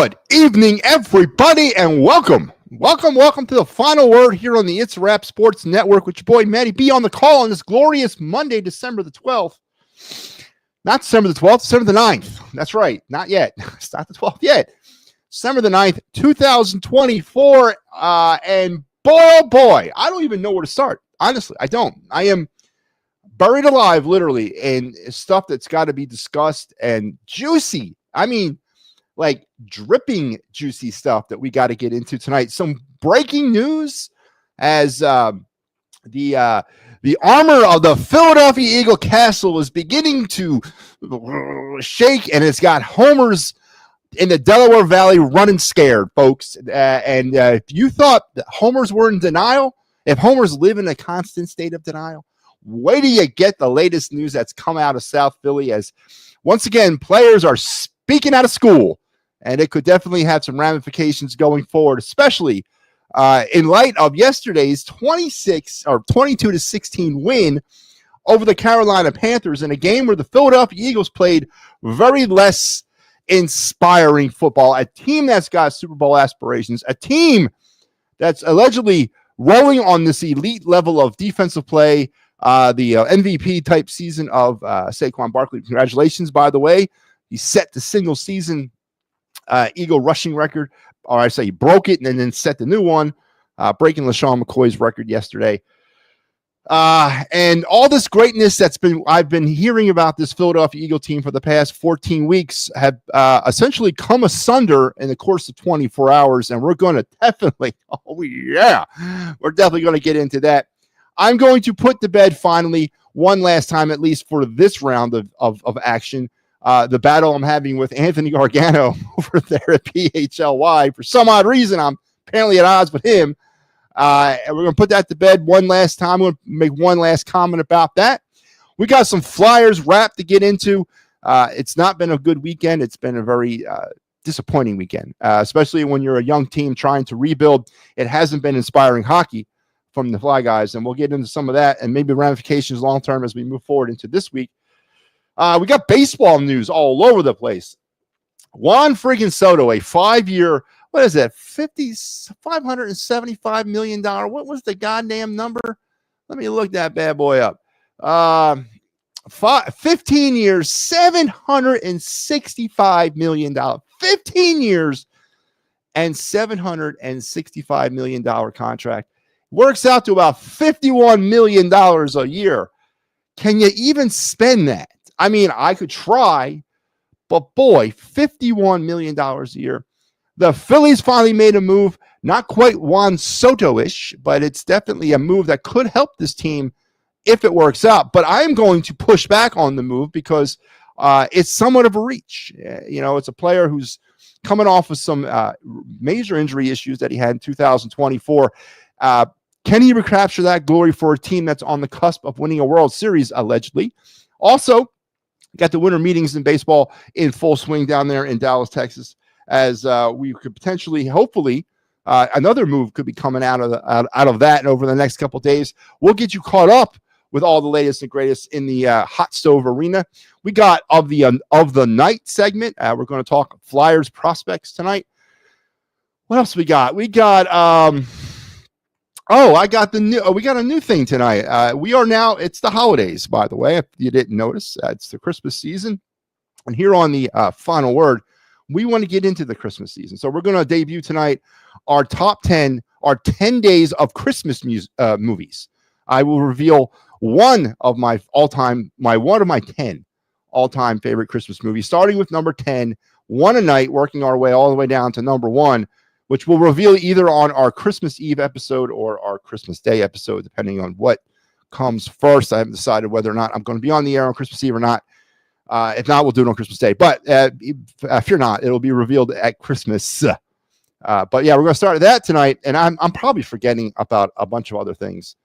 Good evening, everybody, and welcome to the final word here on the It's a Wrap Sports Network with your boy MattyB on the call on this glorious Monday, December the 12th. Not December the 12th, December the 9th. That's right, not yet. It's not the 12th yet. December the 9th, 2024, and boy, oh boy, I don't even know where to start. Honestly, I don't. I am buried alive, literally, in stuff that's got to be discussed and juicy. I mean, like dripping juicy stuff that we got to get into tonight. Some breaking news as the armor of the Philadelphia Eagle castle is beginning to shake, and it's got homers in the Delaware Valley running scared, folks. If you thought that homers were in denial, if homers live in a constant state of denial, wait till you get the latest news that's come out of South Philly, as once again players are speaking out of school. And it could definitely have some ramifications going forward, especially in light of yesterday's 22-16 win over the Carolina Panthers in a game where the Philadelphia Eagles played very less inspiring football. A team that's got Super Bowl aspirations, a team that's allegedly rolling on this elite level of defensive play, the MVP type season of Saquon Barkley. Congratulations, by the way. He set the single season Eagle rushing record, or I say he broke it and then set the new one, breaking LaShawn McCoy's record yesterday. And all this greatness I've been hearing about this Philadelphia Eagle team for the past 14 weeks have essentially come asunder in the course of 24 hours. And we're going to definitely, we're definitely going to get into that. I'm going to put to bed finally one last time, at least for this round of action, the battle I'm having with Anthony Gargano over there at PHLY. For some odd reason, I'm apparently at odds with him. And we're going to put that to bed one last time. I'm going to make one last comment about that. We got some Flyers wrap to get into. It's not been a good weekend. It's been a very disappointing weekend, especially when you're a young team trying to rebuild. It hasn't been inspiring hockey from the Fly guys, and we'll get into some of that and maybe ramifications long-term as we move forward into this week. We got baseball news all over the place. Juan freaking Soto, a 5-year, what is that, $575 million. What was the goddamn number? Let me look that bad boy up. 15 years, $765 million. 15 years and $765 million contract. Works out to about $51 million a year. Can you even spend that? I mean, I could try, but boy, $51 million a year. The Phillies finally made a move, not quite Juan Soto-ish, but it's definitely a move that could help this team if it works out. But I'm going to push back on the move because it's somewhat of a reach. It's a player who's coming off of some major injury issues that he had in 2024. Can he recapture that glory for a team that's on the cusp of winning a World Series, allegedly? Also, got the winter meetings in baseball in full swing down there in Dallas, Texas, as we could potentially, hopefully, another move could be coming out of that. And over the next couple of days, we'll get you caught up with all the latest and greatest in the hot stove arena. We got of the night segment. We're going to talk Flyers prospects tonight. What else we got? We got we got a new thing tonight. We are now, it's the holidays, by the way, if you didn't notice. It's the Christmas season. And here on the final word, we want to get into the Christmas season. So we're going to debut tonight our top 10, our 10 days of Christmas movies. I will reveal one of my 10 all-time favorite Christmas movies, starting with number 10, one a night, working our way all the way down to number 1, which we'll reveal either on our Christmas Eve episode or our Christmas Day episode, depending on what comes first. I haven't decided whether or not I'm going to be on the air on Christmas Eve or not. If not, we'll do it on Christmas Day. But if you're not, it'll be revealed at Christmas. But yeah, we're going to start that tonight, and I'm probably forgetting about a bunch of other things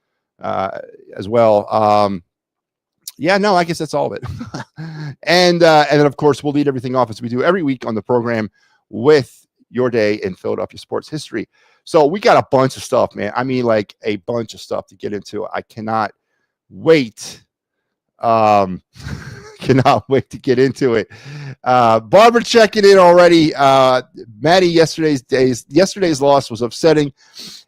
as well. I guess that's all of it. And then, of course, we'll lead everything off as we do every week on the program with your day in Philadelphia sports history. So we got a bunch of stuff, man. I mean, like a bunch of stuff to get into. I cannot wait. cannot wait to get into it. Barbara checking in already. Matty, yesterday's loss was upsetting.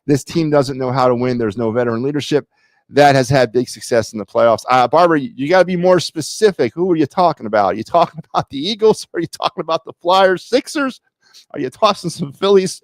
This team doesn't know how to win. There's no veteran leadership that has had big success in the playoffs. Barbara, you got to be more specific. Who are you talking about? Are you talking about the Eagles? Are you talking about the Flyers, Sixers? Are you tossing some Phillies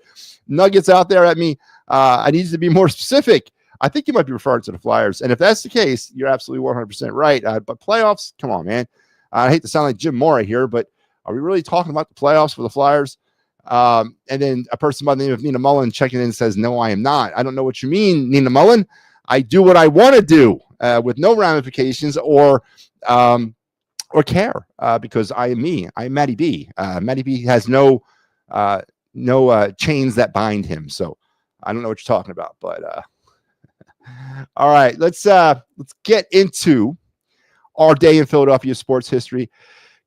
Nuggets out there at me? I need you to be more specific. I think you might be referring to the Flyers. And if that's the case, you're absolutely 100% right. But playoffs, come on, man. I hate to sound like Jim Mora here, but are we really talking about the playoffs for the Flyers? And then a person by the name of Nina Mullen checking in says, no, I am not. I don't know what you mean, Nina Mullen. I do what I want to do with no ramifications or care because I am me. I'm MattyB. MattyB has no chains that bind him. So I don't know what you're talking about, but all right, let's get into our day in Philadelphia sports history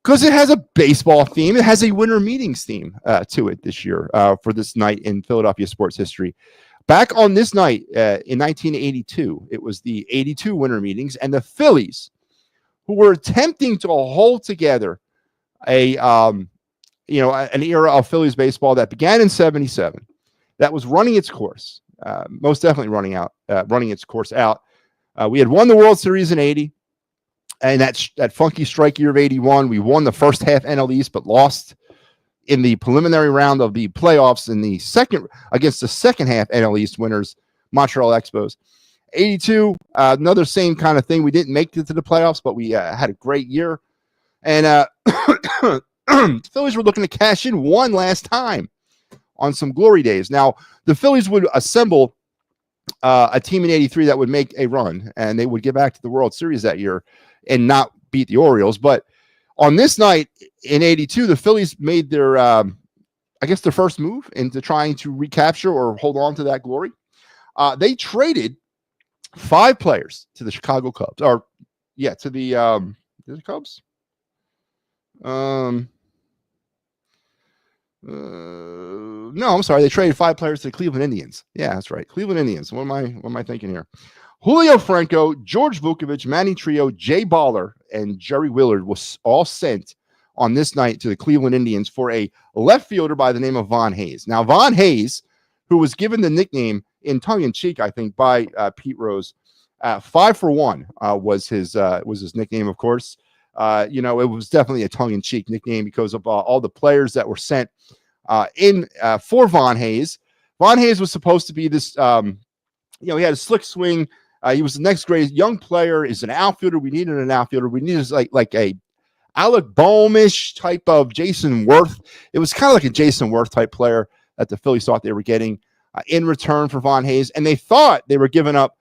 because it has a baseball theme. It has a winter meetings theme to it this year for this night in Philadelphia sports history. Back on this night in 1982, it was the 82 winter meetings, and the Phillies, who were attempting to hold together an era of Phillies baseball that began in '77, that was running its course, most definitely running its course out. We had won the World Series in '80, and that funky strike year of '81, we won the first half NL East, but lost in the preliminary round of the playoffs in the second against the second half NL East winners, Montreal Expos. '82, another same kind of thing. We didn't make it to the playoffs, but we had a great year. And the Phillies were looking to cash in one last time on some glory days. Now, the Phillies would assemble a team in '83 that would make a run, and they would get back to the World Series that year and not beat the Orioles. But on this night in '82, the Phillies made their, their first move into trying to recapture or hold on to that glory. They traded 5 players to the Chicago Cubs, to the Cubs. No, I'm sorry. They traded 5 players to the Cleveland Indians. Yeah, that's right. Cleveland Indians. What am I thinking here? Julio Franco, George Vukovich, Manny Trio, Jay Baller, and Jerry Willard was all sent on this night to the Cleveland Indians for a left fielder by the name of Von Hayes. Now, Von Hayes, who was given the nickname in tongue-in-cheek, I think, by Pete Rose, 5 for 1 was his nickname, of course. It was definitely a tongue-in-cheek nickname because of all the players that were sent for Von Hayes. Von Hayes was supposed to be this, he had a slick swing. He was the next greatest young player. Is an outfielder. We needed an outfielder. We needed like a Alec Bohm-ish type of Jason Worth. It was kind of like a Jason Worth type player that the Phillies thought they were getting in return for Von Hayes, and they thought they were giving up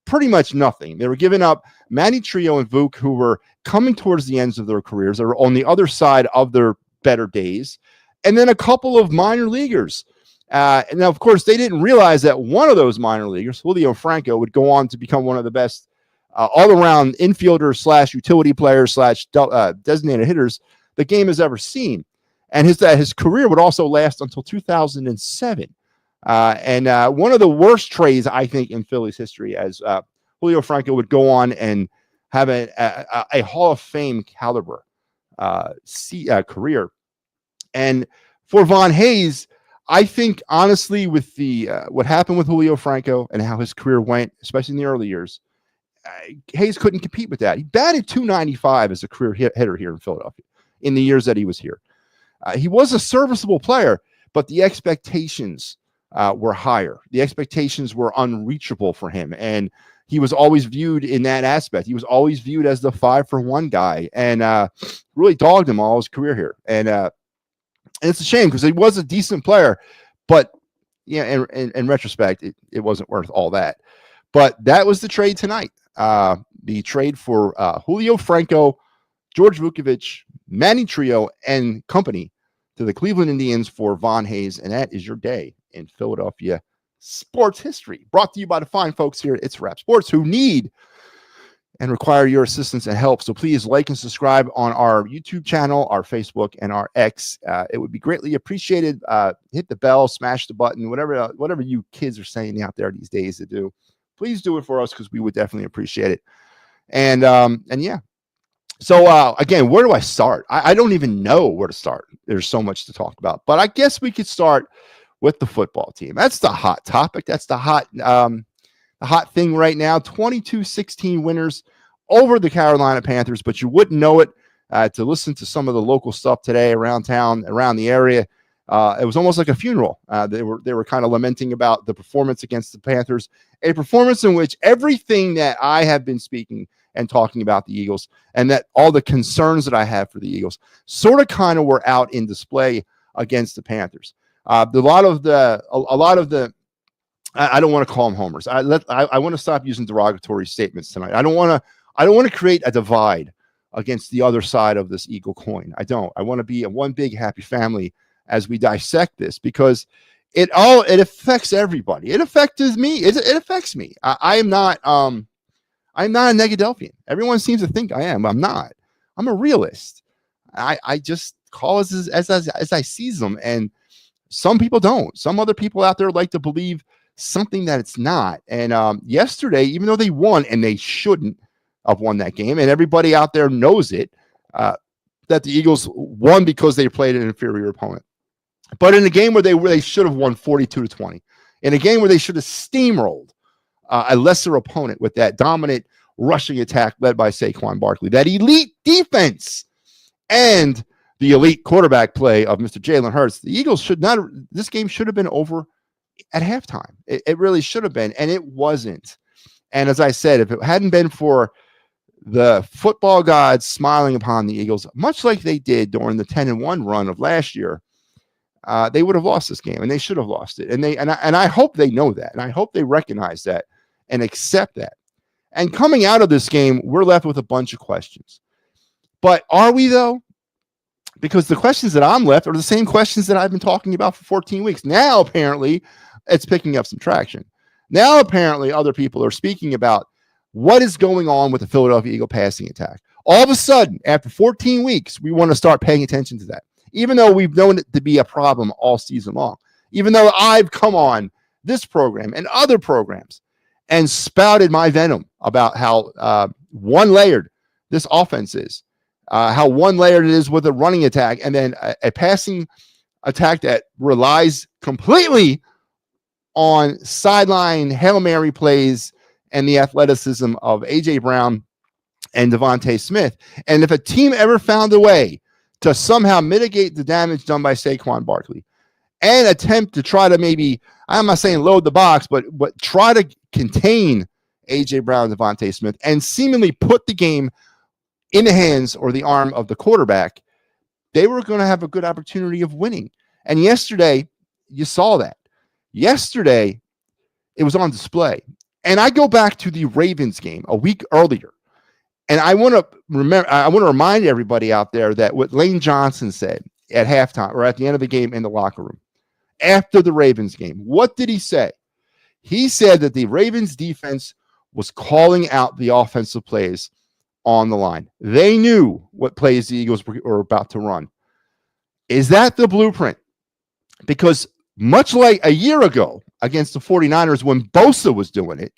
pretty much nothing. They were giving up Manny Trio and Vuk, who were coming towards the ends of their careers. They were on the other side of their better days, and then a couple of minor leaguers. And now, of course, they didn't realize that one of those minor leaguers, Julio Franco, would go on to become one of the best all-around infielders / utility players / designated hitters the game has ever seen. And his career would also last until 2007. And one of the worst trades, I think, in Phillies history, as Julio Franco would go on and have a Hall of Fame caliber career. And for Von Hayes, I think, honestly, with the what happened with Julio Franco and how his career went, especially in the early years, Hayes couldn't compete with that. He batted .295 as a career hitter here in Philadelphia in the years that he was here. He was a serviceable player, but the expectations were higher. The expectations were unreachable for him, and he was always viewed in that aspect. He was always viewed as the 5 for 1 guy, and really dogged him all his career here. And it's a shame because he was a decent player, but in retrospect, it wasn't worth all that. But that was the trade tonight. The trade for Julio Franco, George Vukovich, Manny Trio, and company to the Cleveland Indians for Von Hayes. And that is your day in Philadelphia sports history. Brought to you by the fine folks here at It's Rap Sports, who need and require your assistance and help. So please like and subscribe on our YouTube channel, our Facebook, and our X. It would be greatly appreciated. Hit the bell, smash the button, whatever you kids are saying out there these days to do. Please do it for us because we would definitely appreciate it. And yeah, So again, where do I start? I don't even know where to start. There's so much to talk about, but I guess we could start with the football team. That's the hot topic. That's the hot thing right now. 22-16 winners over the Carolina Panthers, but you wouldn't know it to listen to some of the local stuff today around town, around the area. It was almost like a funeral. They were kind of lamenting about the performance against the Panthers, a performance in which everything that I have been speaking and talking about the Eagles, and that all the concerns that I have for the Eagles sort of kind of were out in display against the Panthers. A lot of the I don't want to call them homers. I want to stop using derogatory statements tonight. I don't want to create a divide against the other side of this Eagle coin. I don't. I want to be a one big happy family as we dissect this, because it affects everybody. It affects me. It affects me. I'm not a Negadelphian. Everyone seems to think I am, but I'm not. I'm a realist. I just call it as I see them, and some people don't. Some other people out there like to believe something that it's not. And yesterday, even though they won, and they shouldn't have won that game, and everybody out there knows it, that the Eagles won because they played an inferior opponent. But in a game where they should have won 42-20, in a game where they should have steamrolled a lesser opponent with that dominant rushing attack led by Saquon Barkley, that elite defense, and the elite quarterback play of Mr. Jalen Hurts, the Eagles this game should have been over at halftime. It really should have been, and it wasn't. And as I said, if it hadn't been for the football gods smiling upon the Eagles, much like they did during the 10-1 run of last year, they would have lost this game, and they should have lost it. And I hope they know that, and I hope they recognize that and accept that. And coming out of this game, we're left with a bunch of questions. But are we, though? Because the questions that I'm left are the same questions that I've been talking about for 14 weeks. Now, apparently, it's picking up some traction. Now, apparently, other people are speaking about what is going on with the Philadelphia Eagle passing attack. All of a sudden, after 14 weeks, we want to start paying attention to that, even though we've known it to be a problem all season long. Even though I've come on this program and other programs and spouted my venom about how one-layered this offense is, how one-layered it is with a running attack, and then a passing attack that relies completely on sideline Hail Mary plays and the athleticism of A.J. Brown and Devontae Smith. And if a team ever found a way to somehow mitigate the damage done by Saquon Barkley and attempt to try to maybe, I'm not saying load the box, but try to contain A.J. Brown and Devontae Smith and seemingly put the game in the hands or the arm of the quarterback, they were going to have a good opportunity of winning. And yesterday, you saw that. Yesterday, it was on display. And I go back to the Ravens game a week earlier, and I want to remind everybody out there that what Lane Johnson said at halftime or at the end of the game in the locker room after the Ravens game. What did he say? He said that the Ravens defense was calling out the offensive plays on the line. They knew what plays the Eagles were about to run. Is that the blueprint? Because much like a year ago against the 49ers when Bosa was doing it,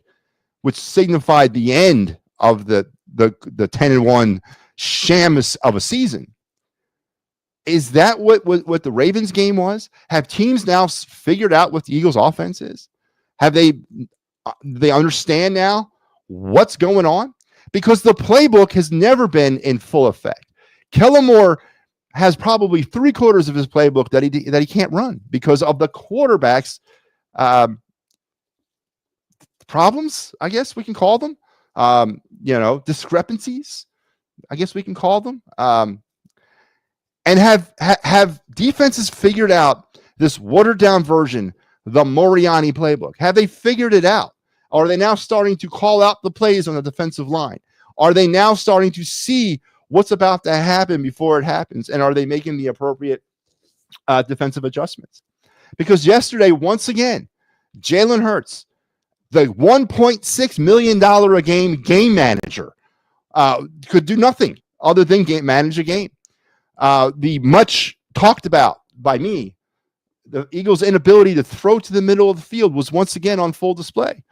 which signified the end of the 10-1 sham of a season, is that what the Ravens game was? Have teams now figured out what the Eagles offense is? Have they understand now what's going on? Because the playbook has never been in full effect. Kellen Moore has probably 3/4 of his playbook that he can't run because of the quarterback's problems, I guess we can call them. Discrepancies, I guess we can call them. And have defenses figured out this watered down version, the Moriarty playbook? Have they figured it out? Or are they now starting to call out the plays on the defensive line? Are they now starting to see what's about to happen before it happens? And are they making the appropriate defensive adjustments? Because yesterday, once again, Jalen Hurts, the $1.6 million a game manager, could do nothing other than manage a game. The much talked about by me, the Eagles' inability to throw to the middle of the field was once again on full display.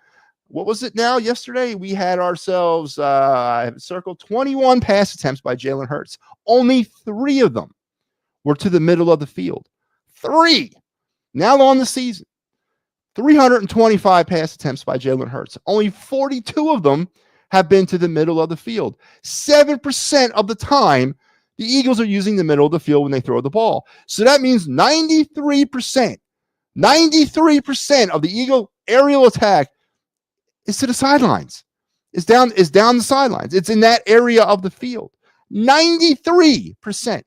what was it now? Yesterday, we had ourselves, I have it circled, 21 pass attempts by Jalen Hurts. Only 3 of them were to the middle of the field. 3. Now on the season, 325 pass attempts by Jalen Hurts. Only 42 of them have been to the middle of the field. 7% of the time, the Eagles are using the middle of the field when they throw the ball. So that means 93% of the Eagle aerial attack is to the sidelines. Is down the sidelines. It's in that area of the field. 93%.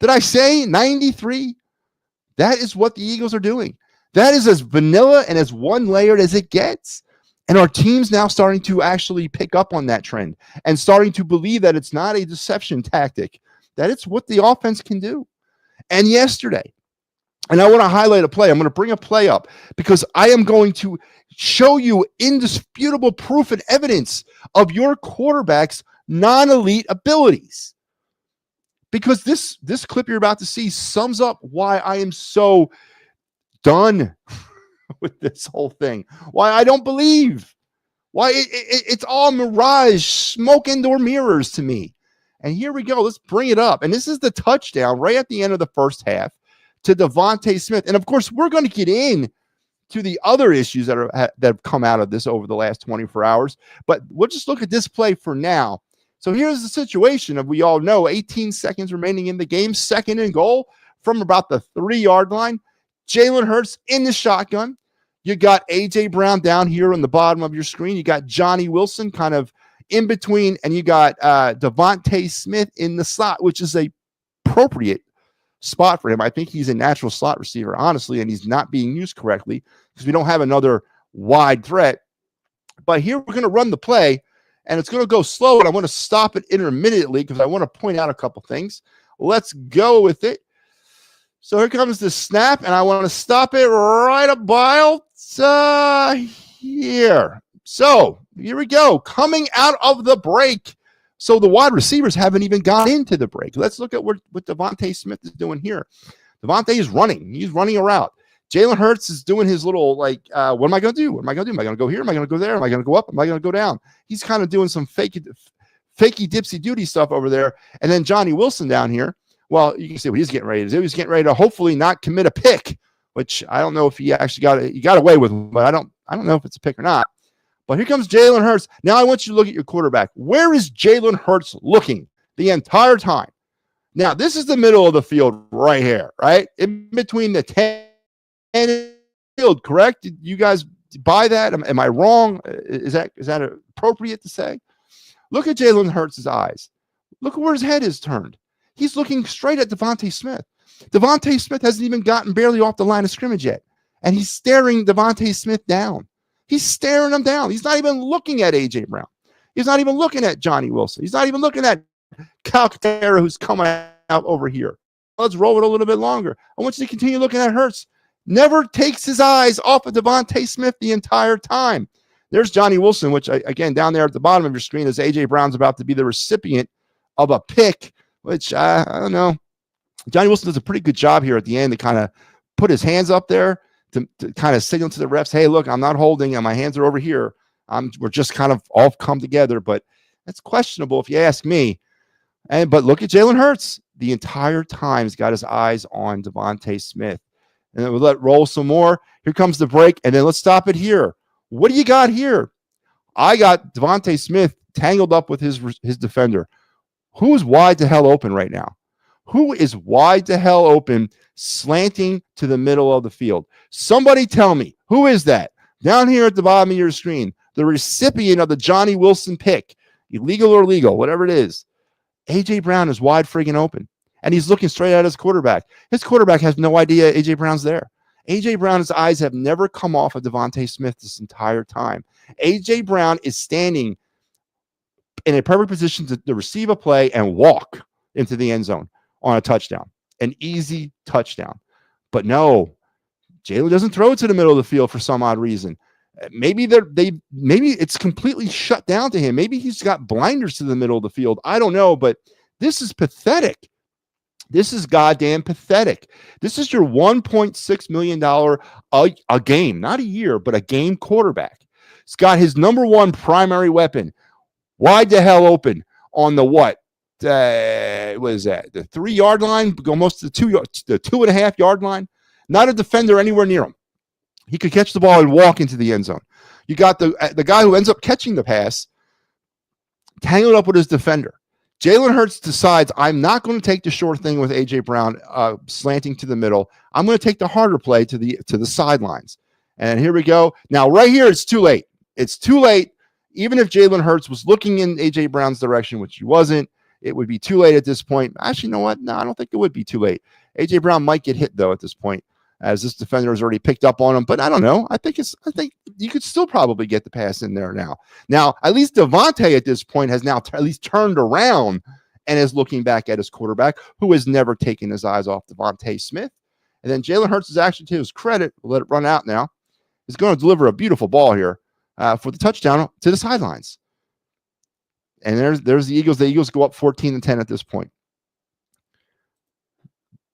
Did I say 93? That is what the Eagles are doing. That is as vanilla and as one-layered as it gets. And our team's now starting to actually pick up on that trend and starting to believe that it's not a deception tactic, that it's what the offense can do. And yesterday, and I want to highlight a play. I'm going to bring a play up because I am going to show you indisputable proof and evidence of your quarterback's non-elite abilities. Because this clip you're about to see sums up why I am so done with this whole thing. Why I don't believe. Why it's all mirage, smoke and door mirrors to me. And here we go. Let's bring it up. And this is the touchdown right at the end of the first half to Devontae Smith. And of course, we're going to get in to the other issues that have come out of this over the last 24 hours. But we'll just look at this play for now. So here's the situation of, we all know, 18 seconds remaining in the game, 2nd and goal from about the 3-yard line. Jalen Hurts in the shotgun. You got A.J. Brown down here on the bottom of your screen. You got Johnny Wilson kind of in between, and you got Devontae Smith in the slot, which is a appropriate spot for him. I think he's a natural slot receiver, honestly, and he's not being used correctly because we don't have another wide threat. But here we're going to run the play, and it's going to go slow, and I want to stop it intermittently because I want to point out a couple things. Let's go with it. So here comes the snap, and I want to stop it right about here. So here we go. Coming out of the break. So the wide receivers haven't even got into the break. Let's look at what Devontae Smith is doing here. Devontae is running. He's running a route. Jalen Hurts is doing his little, what am I going to do? What am I going to do? Am I going to go here? Am I going to go there? Am I going to go up? Am I going to go down? He's kind of doing some fakey dipsy duty stuff over there. And then Johnny Wilson down here. Well, you can see what he's getting ready to do. He's getting ready to hopefully not commit a pick, which I don't know if he actually got away with, but I don't know if it's a pick or not. But here comes Jalen Hurts. Now I want you to look at your quarterback. Where is Jalen Hurts looking the entire time? Now, this is the middle of the field right here, right? In between the 10 and field, correct? Did you guys buy that? Am I wrong? Is that appropriate to say? Look at Jalen Hurts' eyes. Look where his head is turned. He's looking straight at Devontae Smith. Devontae Smith hasn't even gotten barely off the line of scrimmage yet. And he's staring Devontae Smith down. He's staring him down. He's not even looking at A.J. Brown. He's not even looking at Johnny Wilson. He's not even looking at Calcaterra, who's coming out over here. Let's roll it a little bit longer. I want you to continue looking at Hurts. Never takes his eyes off of Devontae Smith the entire time. There's Johnny Wilson, which, again, down there at the bottom of your screen is A.J. Brown's about to be the recipient of a pick, which I don't know. Johnny Wilson does a pretty good job here at the end to kind of put his hands up there to kind of signal to the refs, hey, look, I'm not holding, and my hands are over here. We're just kind of all come together, but it's questionable if you ask me. But look at Jalen Hurts. The entire time he's got his eyes on Devontae Smith. And then we'll let roll some more. Here comes the break, and then let's stop it here. What do you got here? I got Devontae Smith tangled up with his defender. Who is wide to hell open right now? Who is wide to hell open, slanting to the middle of the field? Somebody tell me, who is that? Down here at the bottom of your screen, the recipient of the Johnny Wilson pick, illegal or legal, whatever it is. A.J. Brown is wide friggin' open, and he's looking straight at his quarterback. His quarterback has no idea A.J. Brown's there. A.J. Brown's eyes have never come off of Devontae Smith this entire time. A.J. Brown is standing in a perfect position to receive a play and walk into the end zone on a touchdown, an easy touchdown. But no, Jalen doesn't throw it to the middle of the field for some odd reason. Maybe maybe it's completely shut down to him. Maybe he's got blinders to the middle of the field. I don't know, but this is pathetic. This is goddamn pathetic. This is your $1.6 million a game, not a year, but a game quarterback. He's got his number one primary weapon wide the hell open on the what? What is that? The 3 yard line, almost the 2.5 yard line. Not a defender anywhere near him. He could catch the ball and walk into the end zone. You got the guy who ends up catching the pass tangled up with his defender. Jalen Hurts decides, I'm not going to take the short thing with A.J. Brown slanting to the middle. I'm going to take the harder play to the sidelines. And here we go. Now, right here, it's too late. It's too late. Even if Jalen Hurts was looking in A.J. Brown's direction, which he wasn't, it would be too late at this point. Actually, you know what? No, I don't think it would be too late. A.J. Brown might get hit, though, at this point, as this defender has already picked up on him. But I don't know. I think you could still probably get the pass in there now. Now, at least Devontae at this point has now at least turned around and is looking back at his quarterback, who has never taken his eyes off Devontae Smith. And then Jalen Hurts is actually, to his credit, we'll let it run out now, is going to deliver a beautiful ball here for the touchdown to the sidelines. And there's the Eagles. The Eagles go up 14-10 at this point.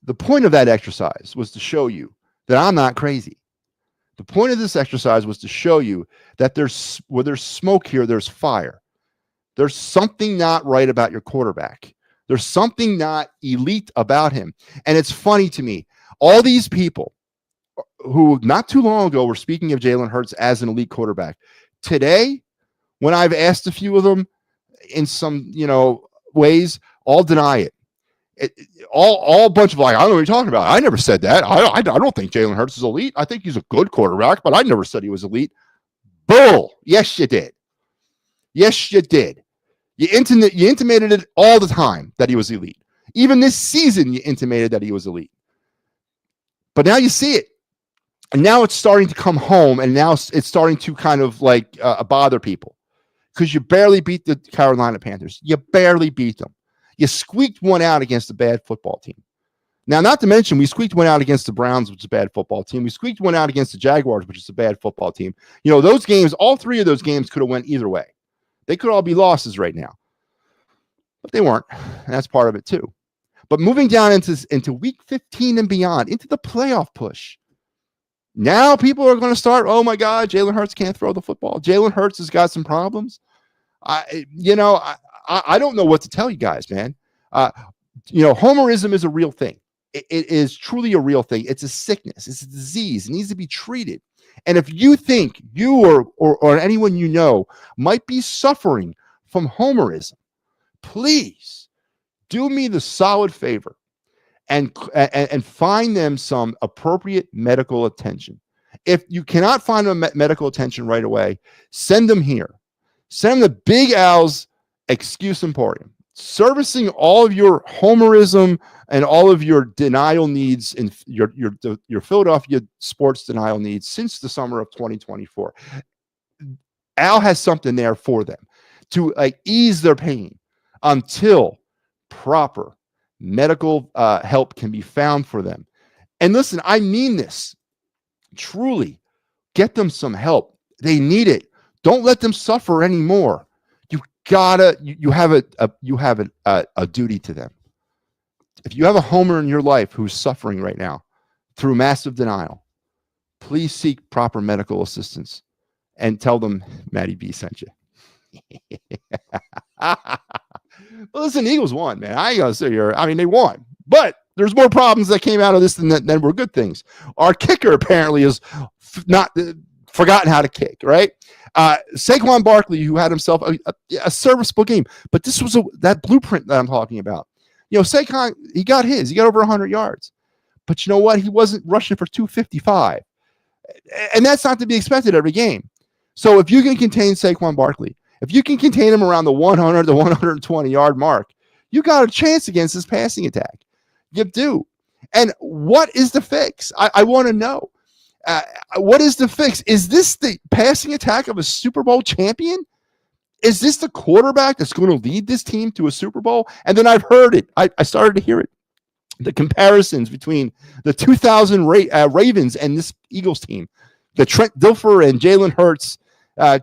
The point of that exercise was to show you that I'm not crazy. The point of this exercise was to show you that where there's smoke here, there's fire. There's something not right about your quarterback. There's something not elite about him. And it's funny to me, all these people who not too long ago were speaking of Jalen Hurts as an elite quarterback, today, when I've asked a few of them in some ways, all deny it. All a bunch of I don't know what you're talking about. I never said that. I don't think Jalen Hurts is elite. I think he's a good quarterback, but I never said he was elite. Bull. Yes, you did. Yes, you did. You intimated it all the time that he was elite. Even this season, you intimated that he was elite. But now you see it. And now it's starting to come home, and now it's starting to kind of bother people. Because you barely beat the Carolina Panthers. You barely beat them. You squeaked one out against a bad football team. Now, not to mention, we squeaked one out against the Browns, which is a bad football team. We squeaked one out against the Jaguars, which is a bad football team. Those games, all 3 of those games could have went either way. They could all be losses right now. But they weren't. And that's part of it, too. But moving down into week 15 and beyond, into the playoff push, now people are going to start, oh, my God, Jalen Hurts can't throw the football. Jalen Hurts has got some problems. I don't know what to tell you guys, man. Homerism is a real thing. It is truly a real thing. It's a sickness. It's a disease. It needs to be treated. And if you think you or anyone you know might be suffering from homerism, please do me the solid favor and find them some appropriate medical attention. If you cannot find them medical attention right away, send them here. Send them to Big Al's Excuse Emporium, servicing all of your homerism and all of your denial needs in your Philadelphia sports denial needs since the summer of 2024. Al has something there for them to ease their pain until proper medical help can be found for them. And listen, I mean this truly. Get them some help. They need it. Don't let them suffer anymore. You have a duty to them. If you have a homer in your life who's suffering right now through massive denial, please seek proper medical assistance and tell them MattyB sent you. But listen, the Eagles won, man. I ain't gonna sit here. I mean, they won, but there's more problems that came out of this than were good things. Our kicker apparently is not forgotten how to kick, right? Saquon Barkley, who had himself a serviceable game, but this was that blueprint that I'm talking about. Saquon, he got over 100 yards, but you know what? He wasn't rushing for 255, and that's not to be expected every game. So if you can contain Saquon Barkley, if you can contain him around the 100 to 120 yard mark, you got a chance against this passing attack. You do. And what is the fix? I want to know. What is the fix? Is this the passing attack of a Super Bowl champion? Is this the quarterback that's going to lead this team to a Super Bowl? And then I've heard it. I started to hear it. The comparisons between the 2000 Ravens and this Eagles team, the Trent Dilfer and Jalen Hurts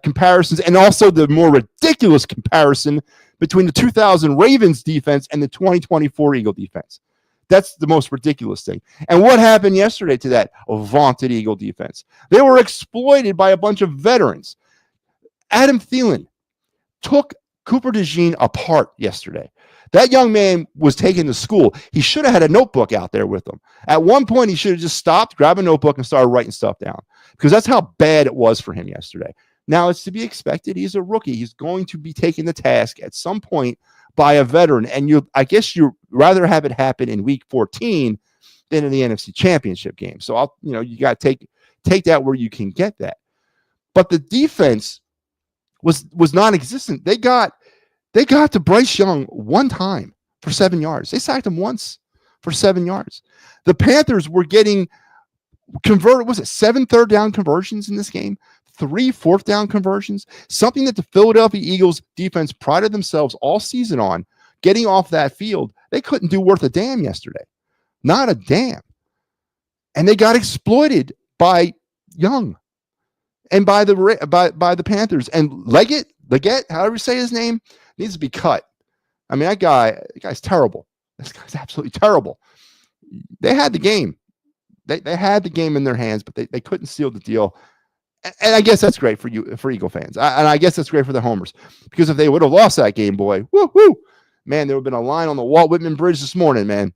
comparisons, and also the more ridiculous comparison between the 2000 Ravens defense and the 2024 Eagle defense. That's the most ridiculous thing. And what happened yesterday to that vaunted Eagle defense? They were exploited by a bunch of veterans. Adam Thielen took Cooper DeJean apart yesterday. That young man was taken to school. He should have had a notebook out there with him. At one point, he should have just stopped, grabbed a notebook, and started writing stuff down because that's how bad it was for him yesterday. Now, it's to be expected. He's a rookie. He's going to be taken to task at some point by a veteran. And I guess you'd rather have it happen in week 14 than in the NFC Championship game. So, you got to take that where you can get that. But the defense was non-existent. They got to Bryce Young one time for 7 yards. They sacked him once for 7 yards. The Panthers were getting converted. Was it 7 third down conversions in this game? 3 fourth down conversions? Something that the Philadelphia Eagles defense prided themselves all season on, getting off that field. They couldn't do worth a damn yesterday. Not a damn. And they got exploited by Young and by the Panthers. And Leggett, however you say his name, needs to be cut. I mean, that guy's terrible. This guy's absolutely terrible. They had the game. They had the game in their hands, but they couldn't seal the deal. And I guess that's great for Eagle fans. And I guess that's great for the homers. Because if they would have lost that game, boy, woo, man, there would have been a line on the Walt Whitman Bridge this morning, man.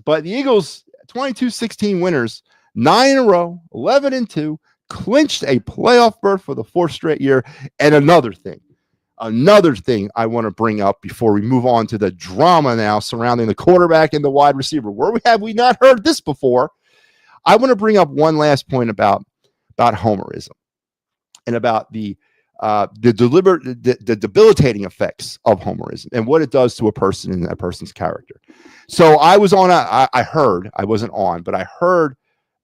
But the Eagles, 22-16 winners, 9 in a row, 11-2, clinched a playoff berth for the 4th straight year. And another thing I want to bring up before we move on to the drama now surrounding the quarterback and the wide receiver. Where have we not heard this before? I want to bring up one last point about homerism and about the debilitating effects of homerism and what it does to a person and a person's character. So I was on I heard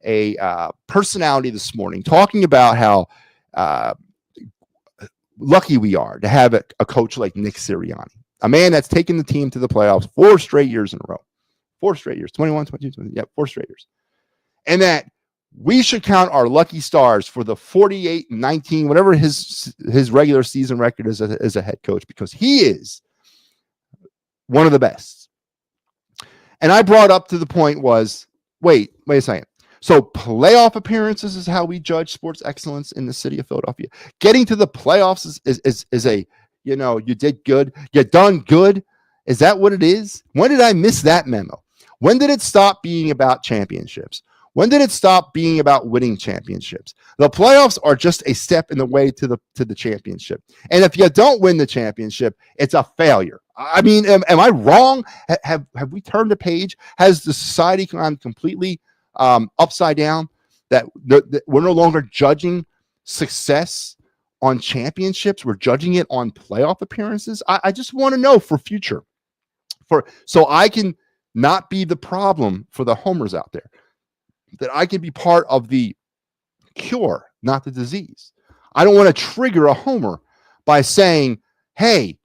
a personality this morning talking about how lucky we are to have a coach like Nick Sirianni, a man that's taken the team to the playoffs 4 straight years in a row. 4 straight years, 21, 22, 20, 4 straight years. And that we should count our lucky stars for the 48-19, whatever his regular season record is as a head coach, because he is one of the best. And I brought up to the point was, wait a second. So playoff appearances is how we judge sports excellence in the city of Philadelphia. Getting to the playoffs is a, you did good. You done good. Is that what it is? When did I miss that memo? When did it stop being about championships? When did it stop being about winning championships? The playoffs are just a step in the way to the championship. And if you don't win the championship, it's a failure. I mean, am I wrong? Have we turned a page? Has the society gone completely upside down, that we're no longer judging success on championships? We're judging it on playoff appearances. I just want to know for future, so I can not be the problem for the homers out there, that I can be part of the cure, not the disease. I don't want to trigger a homer by saying, hey,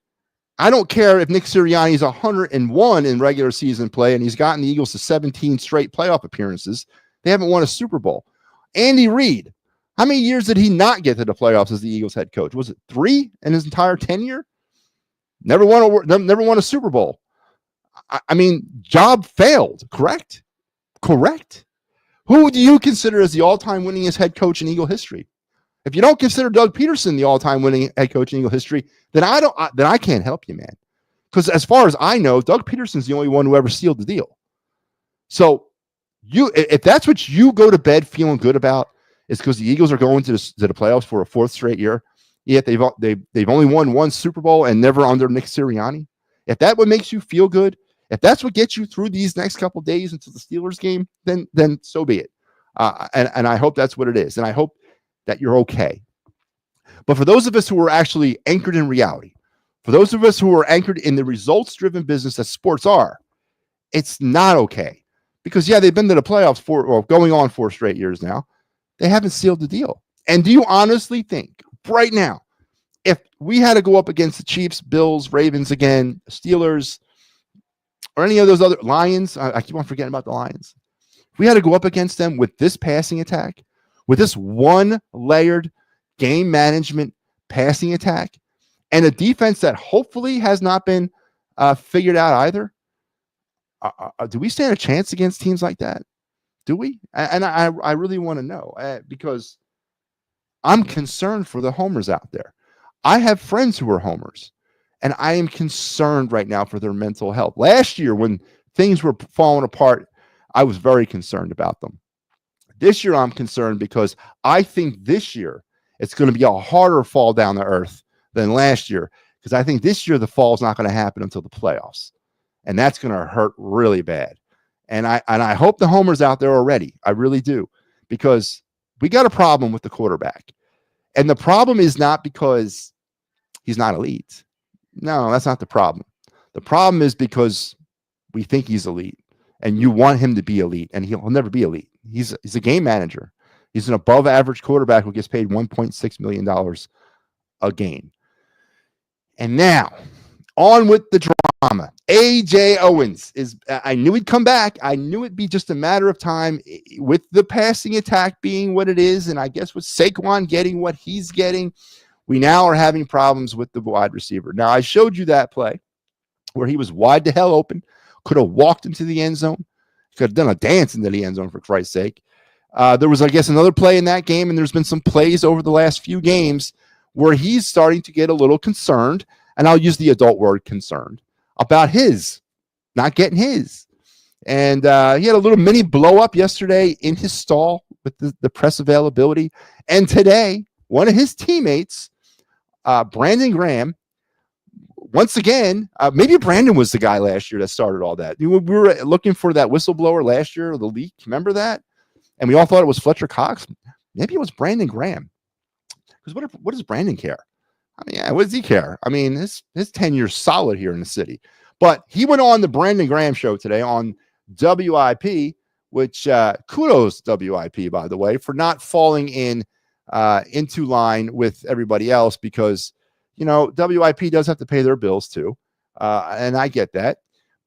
I don't care if Nick Sirianni is 101 in regular season play and he's gotten the Eagles to 17 straight playoff appearances. They haven't won a Super Bowl. Andy Reid, how many years did he not get to the playoffs as the Eagles head coach? Was it 3 in his entire tenure? Never won a Super Bowl. I mean, job failed, correct? Correct. Who do you consider as the all-time winningest head coach in Eagle history? If you don't consider Doug Peterson the all-time winning head coach in Eagle history, then I can't help you, man. Because as far as I know, Doug Peterson's the only one who ever sealed the deal. So if that's what you go to bed feeling good about, is because the Eagles are going to the playoffs for a 4th straight year, yet they've only won 1 Super Bowl and never under Nick Sirianni. If that what makes you feel good, if that's what gets you through these next couple days until the Steelers game, then so be it. And I hope that's what it is. And I hope that you're okay. But for those of us who are actually anchored in reality, for those of us who are anchored in the results-driven business that sports are, it's not okay. Because, they've been to the playoffs going on 4 straight years now. They haven't sealed the deal. And do you honestly think right now, if we had to go up against the Chiefs, Bills, Ravens again, Steelers, or any of those other Lions, I keep on forgetting about the Lions. If we had to go up against them with this passing attack, with this one-layered game management passing attack, and a defense that hopefully has not been figured out either, do we stand a chance against teams like that? Do we? And I really want to know, because I'm concerned for the homers out there. I have friends who are homers, and I am concerned right now for their mental health. Last year, when things were falling apart, I was very concerned about them. This year, I'm concerned because I think this year it's going to be a harder fall down to earth than last year, because I think this year the fall is not going to happen until the playoffs, and that's going to hurt really bad. And I hope the homers out there are ready. I really do, because we got a problem with the quarterback, and the problem is not because he's not elite. No, that's not the problem. The problem is because we think he's elite, and you want him to be elite, and he'll never be elite. He's a game manager. He's an above average quarterback who gets paid $1.6 million a game. And now, on with the drama. AJ Owens I knew he'd come back. I knew it'd be just a matter of time, with the passing attack being what it is, and I guess with Saquon getting what he's getting, we now are having problems with the wide receiver. Now, I showed you that play where he was wide the hell open, could have walked into the end zone, could have done a dance into the end zone, for Christ's sake. There was, I guess, another play in that game, and there's been some plays over the last few games where he's starting to get a little concerned, and I'll use the adult word concerned, about his not getting his. And he had a little mini blow up yesterday in his stall with the press availability. And today, one of his teammates, Brandon Graham, once again, maybe Brandon was the guy last year that started all that. We were looking for that whistleblower last year, the leak. Remember that? And we all thought it was Fletcher Cox. Maybe it was Brandon Graham. Because what does Brandon care? I mean, yeah, what does he care? I mean, his tenure's solid here in the city. But he went on the Brandon Graham show today on WIP, which kudos WIP, by the way, for not falling into line with everybody else, because, you know, WIP does have to pay their bills too. And I get that.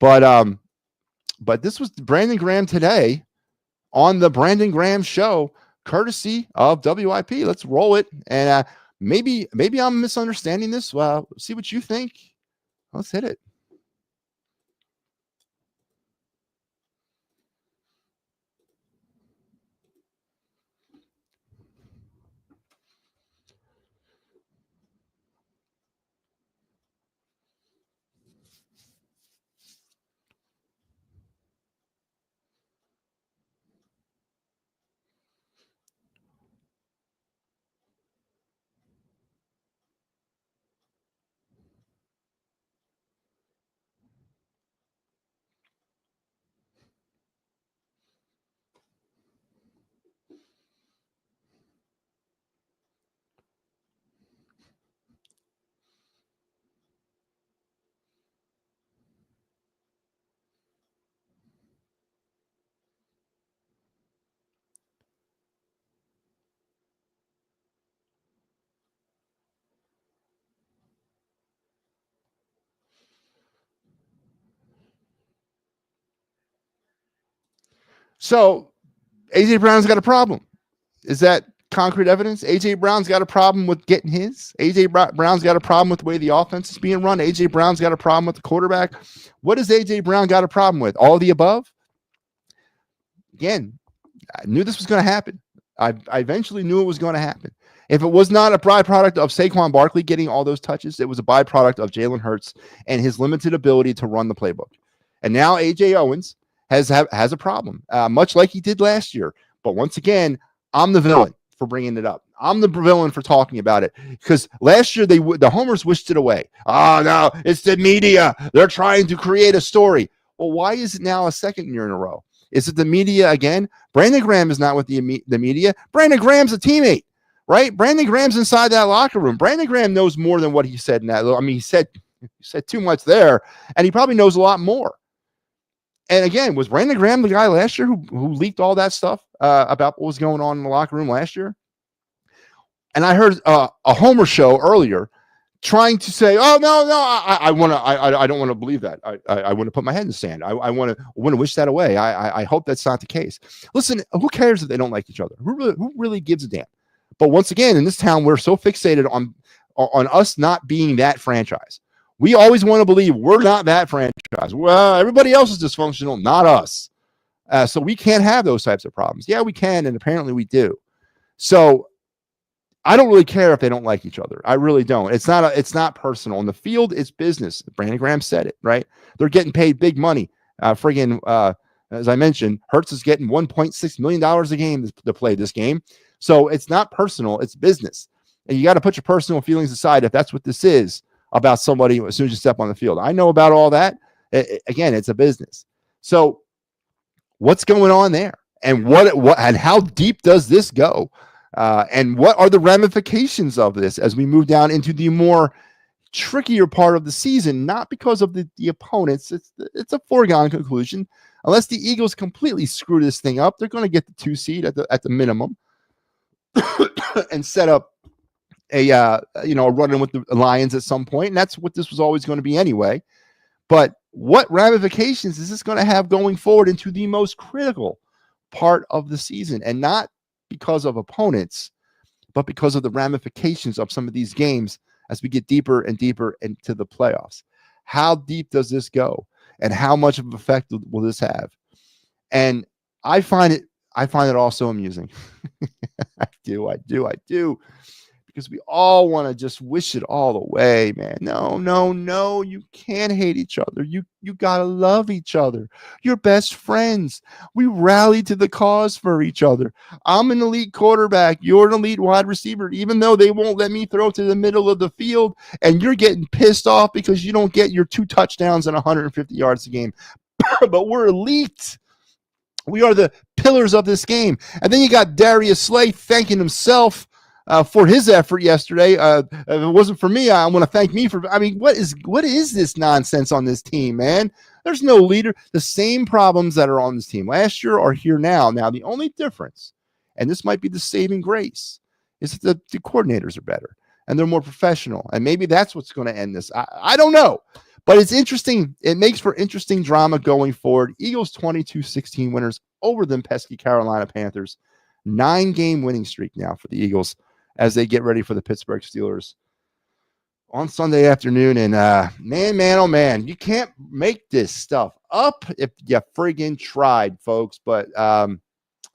But this was Brandon Graham today on the Brandon Graham show, courtesy of WIP. Let's roll it. And maybe I'm misunderstanding this. Well, see what you think. Let's hit it. So AJ Brown's got a problem. Is that concrete evidence? AJ Brown's got a problem with getting his. AJ Brown's got a problem with the way the offense is being run. AJ Brown's got a problem with the quarterback. What does AJ Brown got a problem with? All of the above? Again, I knew this was going to happen. I eventually knew it was going to happen. If it was not a byproduct of Saquon Barkley getting all those touches, it was a byproduct of Jalen Hurts and his limited ability to run the playbook. And now AJ Owens has a problem, much like he did last year. But once again, I'm the villain for bringing it up. I'm the villain for talking about it, because last year the homers wished it away. Oh, no, it's the media. They're trying to create a story. Well, why is it now a second year in a row? Is it the media again? Brandon Graham is not with the media. Brandon Graham's a teammate, right? Brandon Graham's inside that locker room. Brandon Graham knows more than what he said in that. I mean, he said too much there, and he probably knows a lot more. And again, was Brandon Graham the guy last year who leaked all that stuff about what was going on in the locker room last year? And I heard a Homer show earlier trying to say, "Oh no, I don't want to believe that. I want to put my head in the sand. I want to wish that away. I hope that's not the case." Listen, who cares if they don't like each other? Who really gives a damn? But once again, in this town, we're so fixated on us not being that franchise. We always want to believe we're not that franchise. Well, everybody else is dysfunctional, not us. So we can't have those types of problems. Yeah, we can, and apparently we do. So I don't really care if they don't like each other. I really don't. It's not personal. In the field, it's business. Brandon Graham said it, right? They're getting paid big money. As I mentioned, Hurts is getting $1.6 million a game to play this game. So it's not personal, it's business. And you got to put your personal feelings aside if that's what this is about somebody as soon as you step on the field. I know about all that. Again, it's a business. So what's going on there? And what and how deep does this go? And what are the ramifications of this as we move down into the more trickier part of the season? Not because of the opponents. It's a foregone conclusion. Unless the Eagles completely screw this thing up, they're going to get the 2 seed at the minimum and set up a run-in with the Lions at some point. And that's what this was always going to be anyway. But what ramifications is this going to have going forward into the most critical part of the season? And not because of opponents, but because of the ramifications of some of these games as we get deeper and deeper into the playoffs. How deep does this go? And how much of an effect will this have? And I find it also amusing. I do. Because we all want to just wish it all away, man. No. You can't hate each other. You got to love each other. You're best friends. We rally to the cause for each other. I'm an elite quarterback. You're an elite wide receiver, even though they won't let me throw to the middle of the field, and you're getting pissed off because you don't get your 2 touchdowns and 150 yards a game. But we're elite. We are the pillars of this game. And then you got Darius Slay thanking himself for his effort yesterday. If it wasn't for me, I want to thank me for. I mean, what is this nonsense on this team, man? There's no leader. The same problems that are on this team last year are here now. Now, the only difference, and this might be the saving grace, is that the coordinators are better and they're more professional. And maybe that's what's going to end this. I don't know. But it's interesting. It makes for interesting drama going forward. Eagles 22-16 winners over them pesky Carolina Panthers. 9-game winning streak now for the Eagles as they get ready for the Pittsburgh Steelers on Sunday afternoon. And man, oh man, you can't make this stuff up if you friggin' tried, folks. But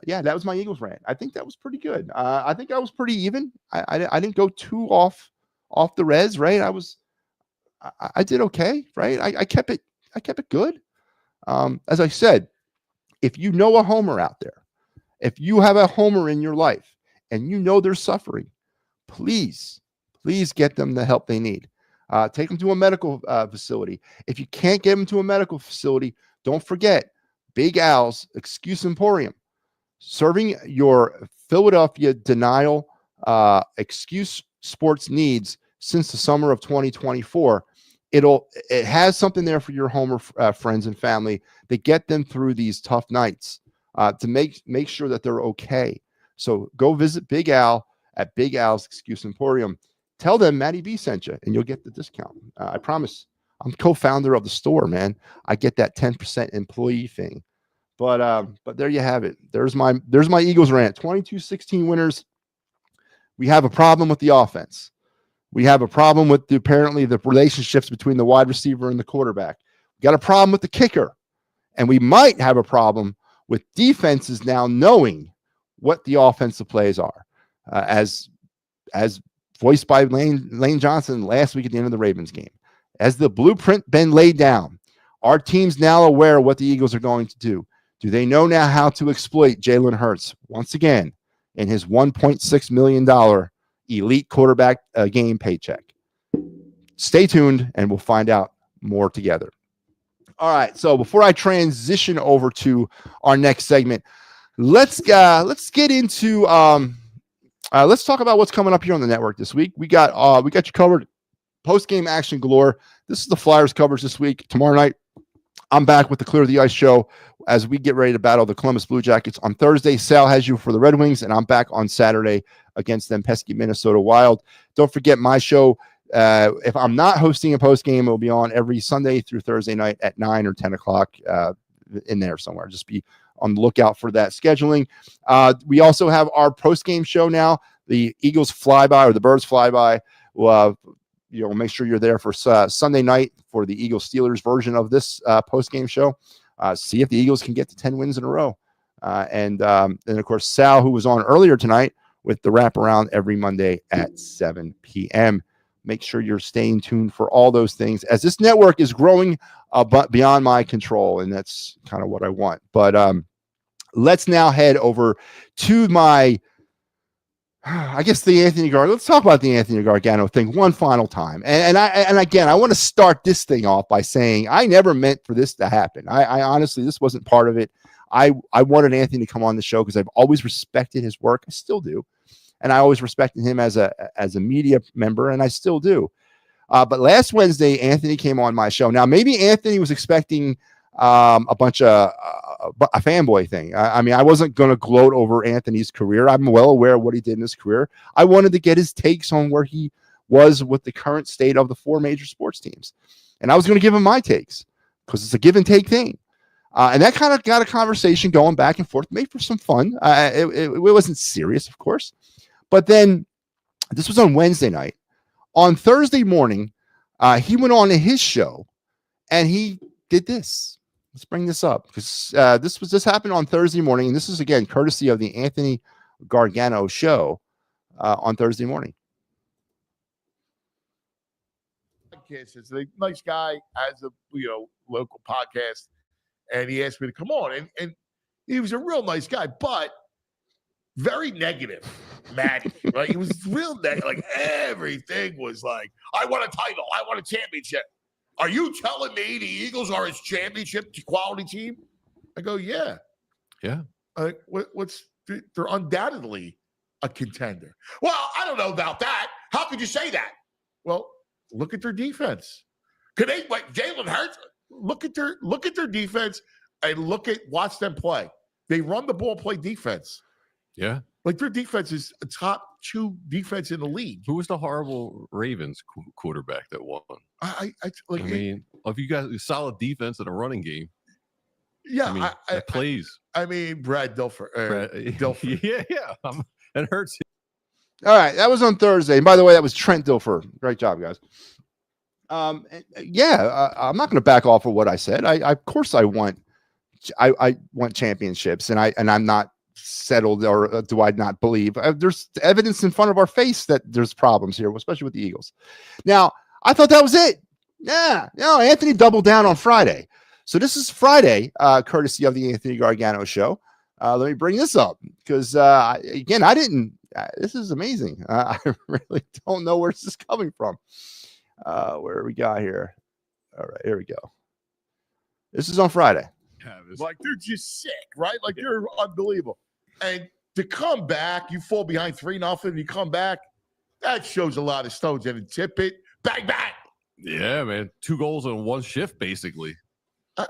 yeah, that was my Eagles rant. I think that was pretty good. I think I was pretty even. I didn't go too off the res, right? I did okay, right? I kept it good. As I said, if you know a homer out there, if you have a homer in your life and you know they're suffering, please get them the help they need. Take them to a medical facility. If you can't get them to a medical facility, don't forget Big Al's Excuse Emporium, serving your Philadelphia denial excuse sports needs since the summer of 2024. It has something there for your homer friends and family to get them through these tough nights, to make sure that they're okay. So go visit Big Al at Big Al's Excuse Emporium. Tell them MattyB sent you, and you'll get the discount. I promise. I'm co-founder of the store, man. I get that 10% employee thing. But there you have it. There's my Eagles rant. 22-16 winners. We have a problem with the offense. We have a problem with apparently the relationships between the wide receiver and the quarterback. We got a problem with the kicker. And we might have a problem with defenses now knowing what the offensive plays are, as voiced by Lane Johnson last week at the end of the Ravens game. As the blueprint been laid down, our team's now aware of what the Eagles are going to do. Do they know now how to exploit Jalen Hurts once again in his $1.6 million elite quarterback game paycheck? Stay tuned, and we'll find out more together. All right, so before I transition over to our next segment, let's get into let's talk about what's coming up here on the network this week. We got you covered. Post-game action galore. This is the Flyers coverage this week. Tomorrow night, I'm back with the Clear the Ice show as we get ready to battle the Columbus Blue Jackets. On Thursday, Sal has you for the Red Wings, and I'm back on Saturday against them pesky Minnesota Wild. Don't forget my show. If I'm not hosting a post-game, it'll be on every Sunday through Thursday night at 9 or 10 o'clock in there somewhere. Just be on the lookout for that scheduling. We also have our post-game show now, the Eagles Flyby or the Birds Flyby. We'll make sure you're there for Sunday night for the Eagles Steelers version of this post-game show. See if the Eagles can get to 10 wins in a row. And of course, Sal, who was on earlier tonight, with the wraparound every Monday at 7 p.m. Make sure you're staying tuned for all those things as this network is growing beyond my control, and that's kind of what I want. But let's now head over to my, I guess, the Anthony Gargano. Let's talk about the Anthony Gargano thing one final time. And again, I want to start this thing off by saying I never meant for this to happen. I honestly, this wasn't part of it. I wanted Anthony to come on the show because I've always respected his work. I still do. And I always respected him as a media member, and I still do. But last Wednesday, Anthony came on my show. Now, maybe Anthony was expecting a bunch of a fanboy thing. I mean, I wasn't going to gloat over Anthony's career. I'm well aware of what he did in his career. I wanted to get his takes on where he was with the current state of the 4 major sports teams. And I was going to give him my takes because it's a give and take thing. And that kind of got a conversation going back and forth, made for some fun. It wasn't serious, of course. But then this was on Wednesday night. On Thursday morning, he went on to his show and he did this. Let's bring this up because this happened on Thursday morning. And this is, again, courtesy of the Anthony Gargano show on Thursday morning. It's a nice guy, has a local podcast, and he asked me to come on. And he was a real nice guy, but very negative, Matty. Right? He was real negative. Like everything was like, I want a title, I want a championship. Are you telling me the Eagles are his championship quality team? I go, yeah. They're undoubtedly a contender. Well, I don't know about that. How could you say that? Well, look at their defense. Could they, like Jalen Hurts? Look at their defense and watch them play. They run the ball, play defense. Yeah. Like their defense is a top 2 defense in the league. Who was the horrible Ravens quarterback that won? If you got a solid defense and a running game. Yeah. That plays. Brad Dilfer. Dilfer. Yeah. It hurts. All right. That was on Thursday. And by the way, that was Trent Dilfer. Great job, guys. I'm not going to back off of what I said. Of course I want championships, and I'm not settled, or do I not believe there's evidence in front of our face that there's problems here, especially with the Eagles. Now, I thought that was it. Yeah. No, Anthony doubled down on Friday. So this is Friday, courtesy of the Anthony Gargano show. Let me bring this up because, again, I didn't. This is amazing. I really don't know where this is coming from. Where we got here? All right, here we go. This is on Friday. Like they're just sick, right? Like they're unbelievable. And to come back, you fall behind 3-0, you come back. That shows a lot of stones. And tip it, bang, bang. Yeah, man. 2 goals in 1 shift, basically. I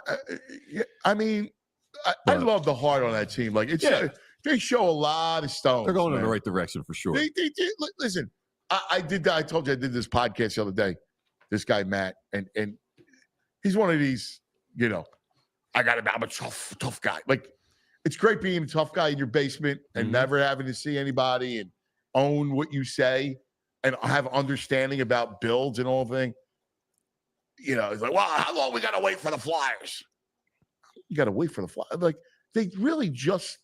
love the heart on that team. Like they show a lot of stones. They're going in the right direction for sure. They listen. I did that. I told you I did this podcast the other day. This guy Matt, and he's one of these. I'm a tough guy. Like it's great being a tough guy in your basement and never having to see anybody and own what you say and have understanding about builds and all thing. It's like, well, how long we gotta wait for the Flyers? You gotta wait for the Flyers. Like they really just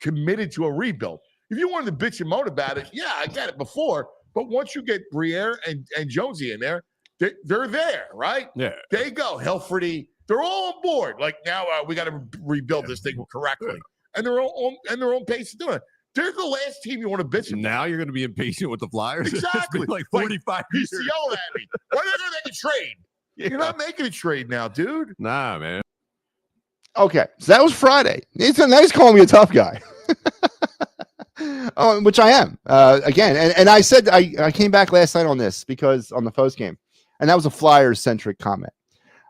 committed to a rebuild. If you wanted to bitch and moan about it, yeah, I get it before. But once you get Briere and Jonesy in there, they're there, right? Yeah. There you go. Helfrey, they're all on board. Like now we got to rebuild this thing correctly. And they're all on their own pace of doing it. They're the last team you want to bitch about. Now you're going to be impatient with the Flyers. Exactly. It's been like 45 years. He's yelling at me. Why are they going to make a trade? Yeah. You're not making a trade now, dude. Nah, man. Okay, so that was Friday. Now he's calling me a tough guy. Which I am, again. And I said I came back last night on this because on the post game, and that was a Flyers-centric comment.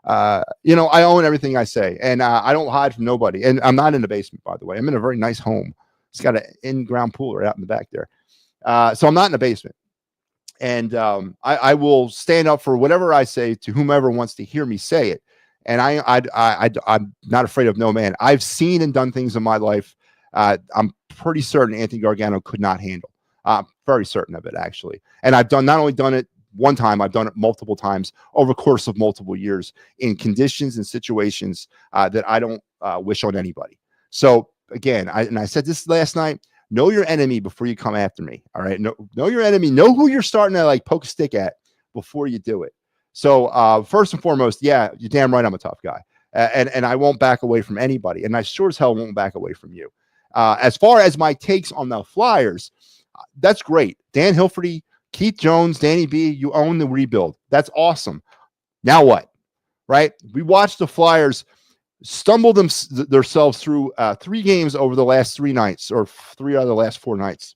I own everything I say, and I don't hide from nobody. And I'm not in the basement, by the way. I'm in a very nice home. It's got an in-ground pool right out in the back there. So I'm not in the basement. And I will stand up for whatever I say to whomever wants to hear me say it. And I'm not afraid of no man. I've seen and done things in my life I'm pretty certain Anthony Gargano could not handle. Very certain of it, actually. And I've not only done it one time, I've done it multiple times over the course of multiple years in conditions and situations that I don't wish on anybody. So again, I said this last night, know your enemy before you come after me. All right. Know your enemy. Know who you're starting to like poke a stick at before you do it. So first and foremost, yeah, you're damn right I'm a tough guy. And I won't back away from anybody. And I sure as hell won't back away from you. As far as my takes on the Flyers, that's great. Dan Hilferty, Keith Jones, Danny B, you own the rebuild. That's awesome. Now what? Right? We watched the Flyers stumble themselves through 3 games over the last 3 nights, or 3 out of the last 4 nights,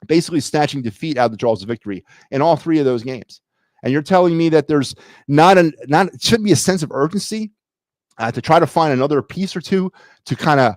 basically snatching defeat out of the jaws of victory in all 3 of those games. And you're telling me that there's it shouldn't be a sense of urgency to try to find another piece or two to kind of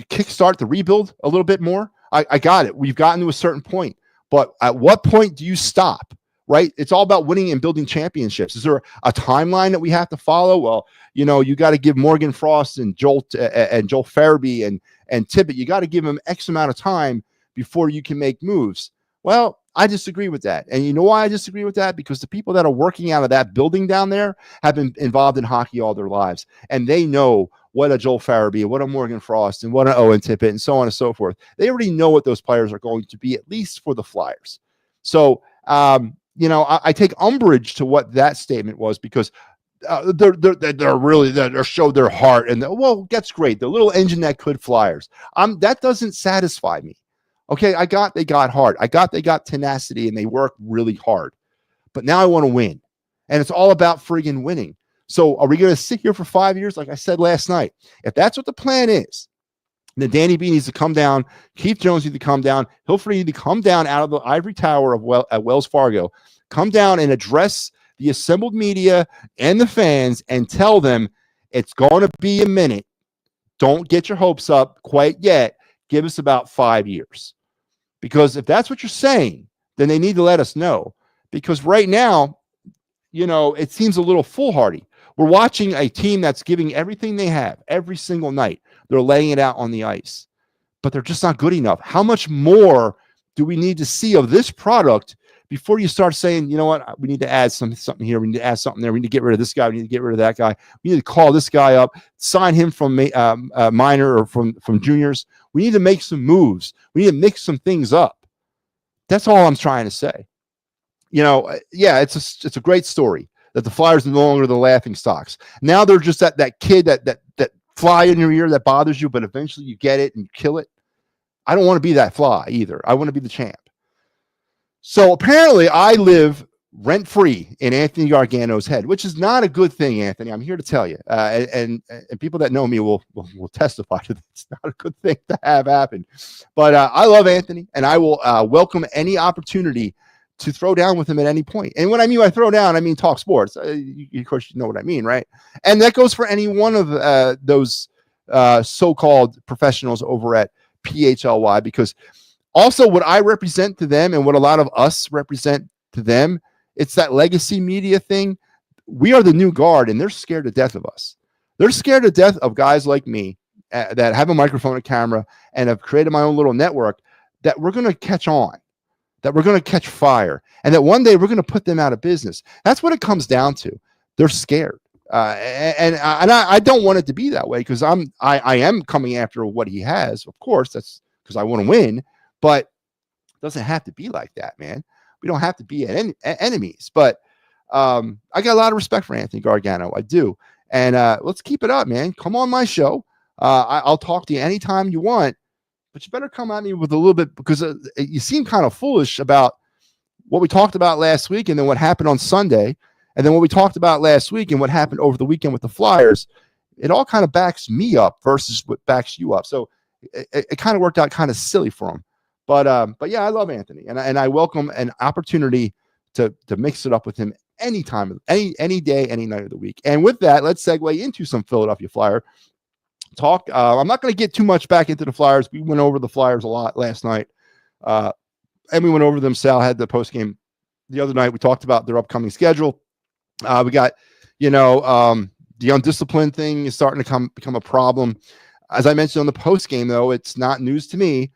kickstart the rebuild a little bit more? I got it. We've gotten to a certain point, but at what point do you stop? Right? It's all about winning and building championships. Is there a timeline that we have to follow? Well, you got to give Morgan Frost and Joel Farabee and Tippett, you got to give them X amount of time before you can make moves. Well, I disagree with that. And you know why I disagree with that? Because the people that are working out of that building down there have been involved in hockey all their lives. And they know what a Joel Farabee, what a Morgan Frost, and what an Owen Tippett, and so on and so forth. They already know what those players are going to be, at least for the Flyers. So, I take umbrage to what that statement was, because they're showed their heart, and that's great. The little engine that could Flyers. That doesn't satisfy me. Okay, they got hard. They got tenacity, and they work really hard. But now I want to win, and it's all about friggin' winning. So are we going to sit here for 5 years? Like I said last night, if that's what the plan is, then Danny B needs to come down. Keith Jones needs to come down. Hilferty needs to come down out of the ivory tower at Wells Fargo, come down and address the assembled media and the fans and tell them it's going to be a minute. Don't get your hopes up quite yet. Give us about 5 years. Because if that's what you're saying, then they need to let us know. Because right now, it seems a little foolhardy. We're watching a team that's giving everything they have every single night. They're laying it out on the ice, but they're just not good enough. How much more do we need to see of this product before you start saying, you know what, we need to add something here. We need to add something there. We need to get rid of this guy. We need to get rid of that guy. We need to call this guy up, sign him from minor or from juniors. We need to make some moves. We need to mix some things up. That's all I'm trying to say. It's a great story that the Flyers are no longer the laughing stocks. Now they're just that kid that fly in your ear that bothers you, but eventually you get it and you kill it. I don't want to be that fly either. I want to be the champ. So apparently I live rent-free in Anthony Gargano's head, which is not a good thing, Anthony. I'm here to tell you. And people that know me will testify to that. It's not a good thing to have happen. But I love Anthony, and I will welcome any opportunity to throw down with him at any point. And when I mean by throw down, I mean talk sports. Of course, you know what I mean, right? And that goes for any one of those so-called professionals over at PHLY, because also what I represent to them and what a lot of us represent to them, it's that legacy media thing. We are the new guard, and they're scared to death of us. They're scared to death of guys like me that have a microphone and camera and have created my own little network, that we're going to catch on, that we're going to catch fire, and that one day we're going to put them out of business. That's what it comes down to. They're scared. And I don't want it to be that way, because I am coming after what he has. Of course, that's because I want to win, but it doesn't have to be like that, man. We don't have to be enemies. But I got a lot of respect for Anthony Gargano. I do. And let's keep it up, man. Come on my show. I'll talk to you anytime you want, but you better come at me with a little bit, because you seem kind of foolish about what we talked about last week and then what happened on Sunday. And then what we talked about last week and what happened over the weekend with the Flyers, it all kind of backs me up versus what backs you up. So it kind of worked out kind of silly for him. But yeah, I love Anthony, and I welcome an opportunity to mix it up with him anytime, any day, any night of the week. And with that, let's segue into some Philadelphia Flyer talk. I'm not going to get too much back into the Flyers. We went over the Flyers a lot last night, and we went over them. Sal had the post game the other night. We talked about their upcoming schedule. We got, the undisciplined thing is starting to become a problem. As I mentioned on the post game, though, it's not news to me.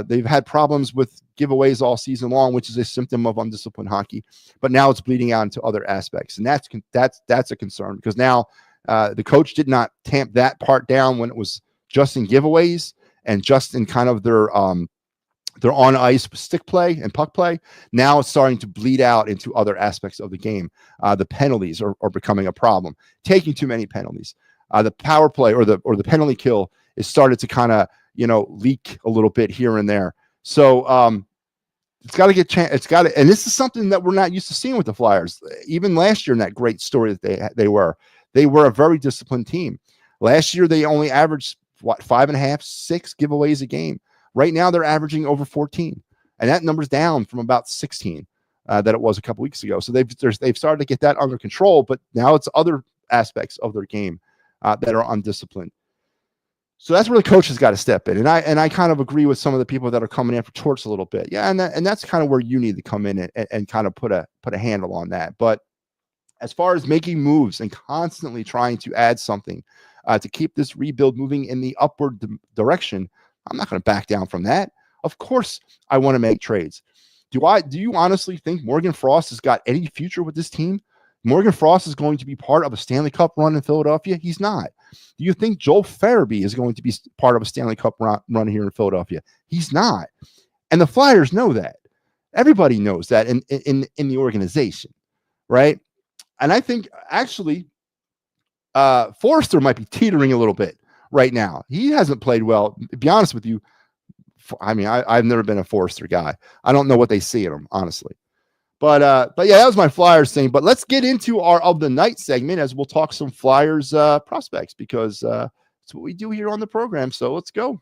They've had problems with giveaways all season long, which is a symptom of undisciplined hockey. But now it's bleeding out into other aspects, and that's a concern, because now the coach did not tamp that part down when it was just in giveaways and just in kind of their They're on ice with stick play and puck play. Now it's starting to bleed out into other aspects of the game. The penalties are becoming a problem. Taking too many penalties. The power play or the penalty kill is started to kind of leak a little bit here and there. So it's got to get it's got to, and this is something that we're not used to seeing with the Flyers. Even last year in that great story that they were a very disciplined team. Last year they only averaged 5.5, 6 giveaways a game. Right now they're averaging over 14, and that number's down from about 16 that it was a couple weeks ago. So they've started to get that under control, but now it's other aspects of their game that are undisciplined. So that's where the coach has got to step in, and I kind of agree with some of the people that are coming in for Torts a little bit. Yeah, and that's kind of where you need to come in and kind of put a handle on that. But as far as making moves and constantly trying to add something to keep this rebuild moving in the upward direction, I'm not going to back down from that. Of course, I want to make trades. Do you honestly think Morgan Frost has got any future with this team? Morgan Frost is going to be part of a Stanley Cup run in Philadelphia? He's not. Do you think Joel Farabee is going to be part of a Stanley Cup run here in Philadelphia? He's not. And the Flyers know that. Everybody knows that in the organization, right? And I think actually Forrester might be teetering a little bit right now. He hasn't played well. To be honest with you, I mean, I've never been a Forrester guy. I don't know what they see in him, honestly. But yeah, that was my Flyers thing. But let's get into our of the night segment as we'll talk some Flyers prospects because it's what we do here on the program. So let's go.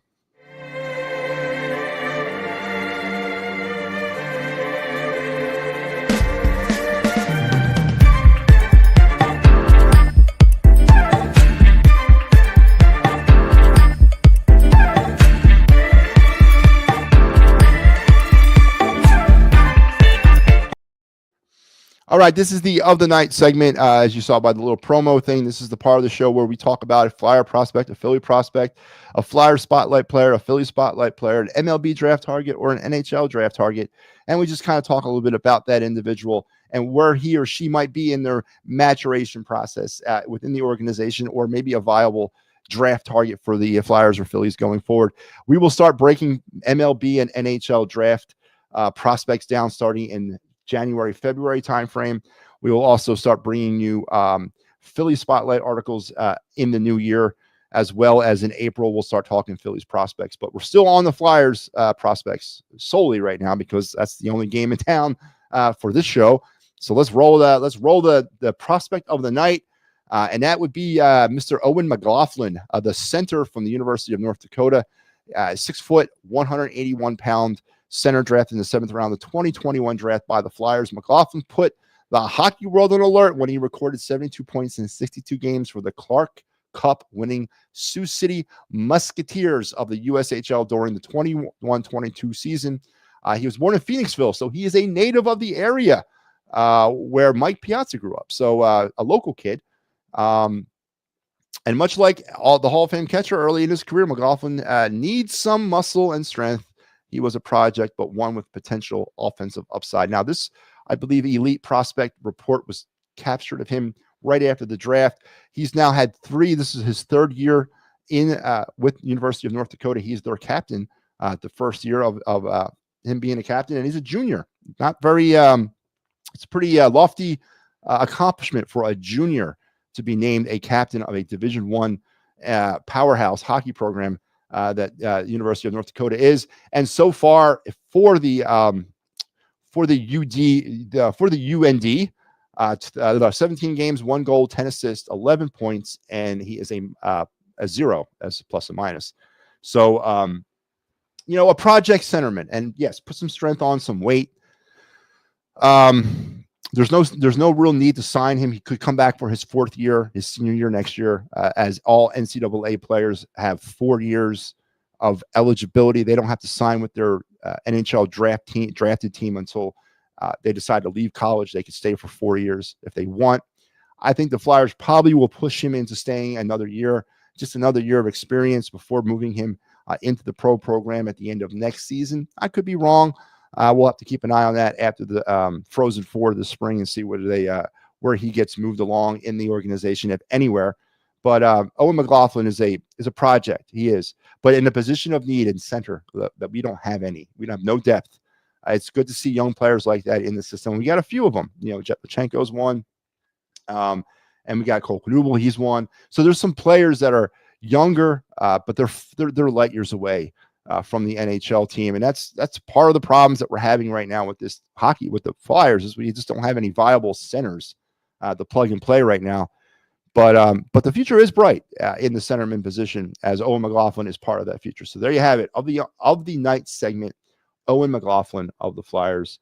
All right, this is the of the night segment. As you saw by the little promo thing, this is the part of the show where we talk about a Flyer prospect, a Philly prospect, a Flyer spotlight player, a Philly spotlight player, an MLB draft target, or an NHL draft target. And we just kind of talk a little bit about that individual and where he or she might be in their maturation process within the organization, or maybe a viable draft target for the Flyers or Phillies going forward. We will start breaking MLB and NHL draft prospects down starting in January, February timeframe. We will also start bringing you Philly spotlight articles in the new year, as well as in April. We'll start talking Phillies prospects, but we're still on the Flyers prospects solely right now because that's the only game in town for this show. So let's roll the prospect of the night, and that would be Mr. Owen McLaughlin, the center from the University of North Dakota, 6 foot, 181 pound. Center draft in the 7th round, the 2021 draft by the Flyers. McLaughlin put the hockey world on alert when he recorded 72 points in 62 games for the Clark Cup winning Sioux City Musketeers of the USHL during the 21-22 season. He was born in Phoenixville, so he is a native of the area where Mike Piazza grew up. So a local kid. And much like the Hall of Fame catcher early in his career, McLaughlin needs some muscle and strength. He was a project, but one with potential offensive upside. Now, this, I believe, Elite Prospect report was captured of him right after the draft. He's now had 3. This is his 3rd year in with University of North Dakota. He's their captain the first year of him being a captain, and he's a junior. Not very. It's a pretty lofty accomplishment for a junior to be named a captain of a Division I powerhouse hockey program. That University of North Dakota is, and so far for the UND, 17 games, 1 goal, 10 assists, 11 points, and he is a 0 as plus and minus. So a project centerman, and yes, put some strength on, some weight. There's no real need to sign him. He could come back for his 4th year, his senior year next year, as all NCAA players have 4 years of eligibility. They don't have to sign with their NHL drafted team until they decide to leave college. They could stay for 4 years if they want. I think the Flyers probably will push him into staying another year, just another year of experience before moving him into the pro program at the end of next season. I could be wrong. We'll have to keep an eye on that after the Frozen Four this spring and see where he gets moved along in the organization, if anywhere. But Owen McLaughlin is a project. He is. but in a position of need in center that we don't have any. We don't have no depth. It's good to see young players like that in the system. We got a few of them. Jetlachenko's one. And we got Cole Knubel, he's one. So there's some players that are younger, but they're light years away from the NHL team, and that's part of the problems that we're having right now with this hockey with the Flyers is we just don't have any viable centers to plug and play right now. But the future is bright in the centerman position, as Owen McLaughlin is part of that future. So there you have it. Of the night segment, Owen McLaughlin of the Flyers,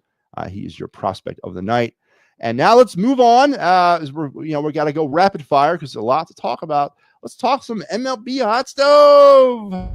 he is your prospect of the night. And now let's move on. As we got to go rapid fire because there's a lot to talk about. Let's talk some MLB hot stove.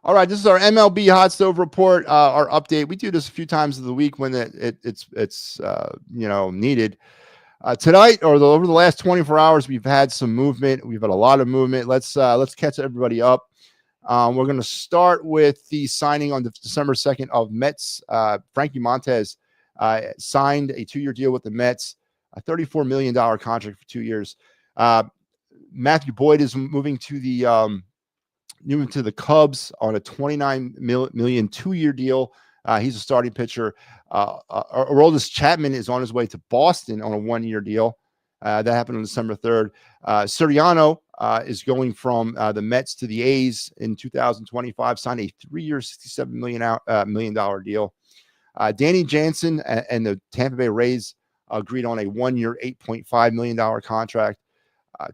All right, this is our MLB hot stove report, our update. We do this a few times of the week when it's needed. Tonight over the last 24 hours, we've had some movement. We've had a lot of movement. Let's catch everybody up. We're going to start with the signing on December 2nd of Mets. Frankie Montes signed a 2-year deal with the Mets, a $34 million contract for 2 years. Matthew Boyd is moving to the Cubs on a $29 million 2-year deal. He's a starting pitcher. Aroldis Chapman is on his way to Boston on a 1-year deal. That happened on December 3rd. Sirianni is going from the Mets to the A's in 2025, signed a 3-year, $67 million deal. Danny Jansen and the Tampa Bay Rays agreed on a 1-year, $8.5 million contract.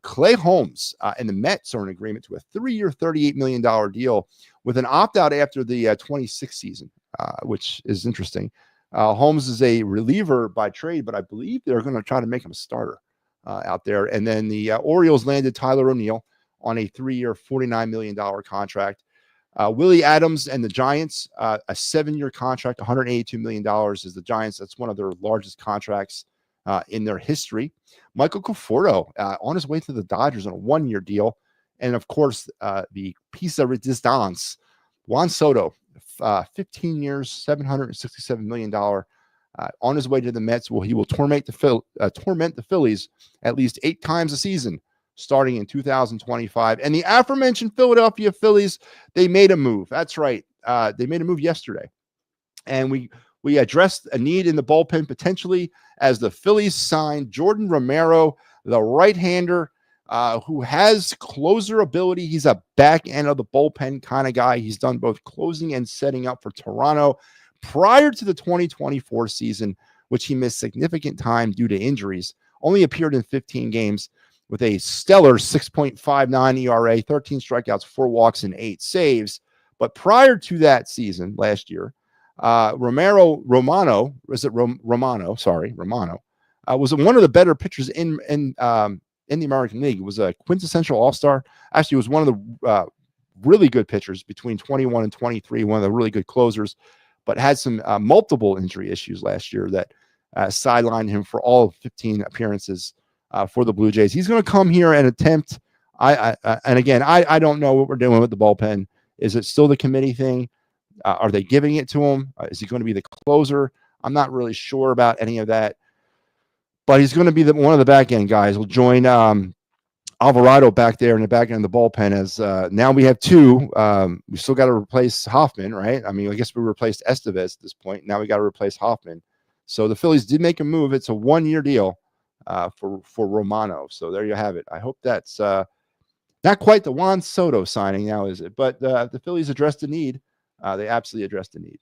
Clay Holmes and the Mets are in agreement to a 3-year, $38 million deal with an opt-out after the 26th season, which is interesting. Holmes is a reliever by trade, but I believe they're going to try to make him a starter out there. And then the Orioles landed Tyler O'Neill on a 3-year, $49 million contract. Willie Adams and the Giants, a 7-year contract, $182 million is the Giants. That's one of their largest contracts in their history. Michael Conforto on his way to the Dodgers on a 1-year deal. And of course, the piece de resistance, Juan Soto, 15 years, $767 million on his way to the Mets. He will torment the Phillies at least 8 times a season starting in 2025. And the aforementioned Philadelphia Phillies, they made a move. That's right. They made a move yesterday. And we addressed a need in the bullpen potentially as the Phillies signed Jordan Romero, the right-hander who has closer ability. He's a back end of the bullpen kind of guy. He's done both closing and setting up for Toronto prior to the 2024 season, which he missed significant time due to injuries. Only appeared in 15 games with a stellar 6.59 ERA, 13 strikeouts, 4 walks, and 8 saves. But prior to that season last year, Romano was one of the better pitchers in the American League. It was a quintessential all-star. Actually, was one of the really good pitchers between 21 and 23, one of the really good closers, but had some multiple injury issues last year that sidelined him for all 15 appearances for the Blue Jays. He's going to come here and attempt. And again, I don't know what we're doing with the bullpen. Is it still the committee thing? Are they giving it to him? Is he going to be the closer? I'm not really sure about any of that. But he's going to be one of the back end guys. Will join Alvarado back there in the back end of the bullpen. As now we have 2. We still got to replace Hoffman, right? I mean, I guess we replaced Estevez at this point. Now we got to replace Hoffman. So the Phillies did make a move. It's a 1-year deal for Romano. So there you have it. I hope that's not quite the Juan Soto signing now, is it? But the Phillies addressed the need. They absolutely addressed the need.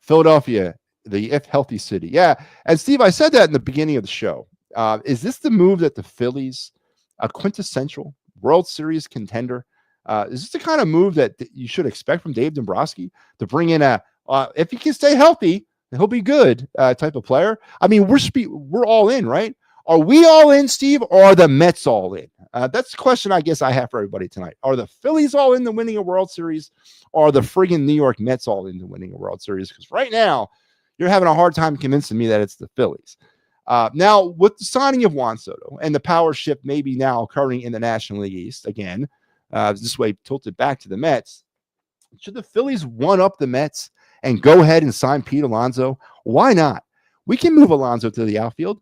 Philadelphia, the if healthy city. Yeah. And Steve, I said that in the beginning of the show. Is this the move that the Phillies, a quintessential World Series contender, is this the kind of move that you should expect from Dave Dombrowski to bring in if he can stay healthy, he'll be good type of player? I mean, we're all in, right? Are we all in, Steve, or are the Mets all in? That's the question I guess I have for everybody tonight. Are the Phillies all in to winning a World Series, or are the friggin' New York Mets all in to winning a World Series? Because right now, You're having a hard time convincing me that it's the Phillies. Now, with the signing of Juan Soto and the power shift maybe now occurring in the National League East, again, this way tilted back to the Mets, should the Phillies one up the Mets and go ahead and sign Pete Alonso? Why not? We can move Alonso to the outfield,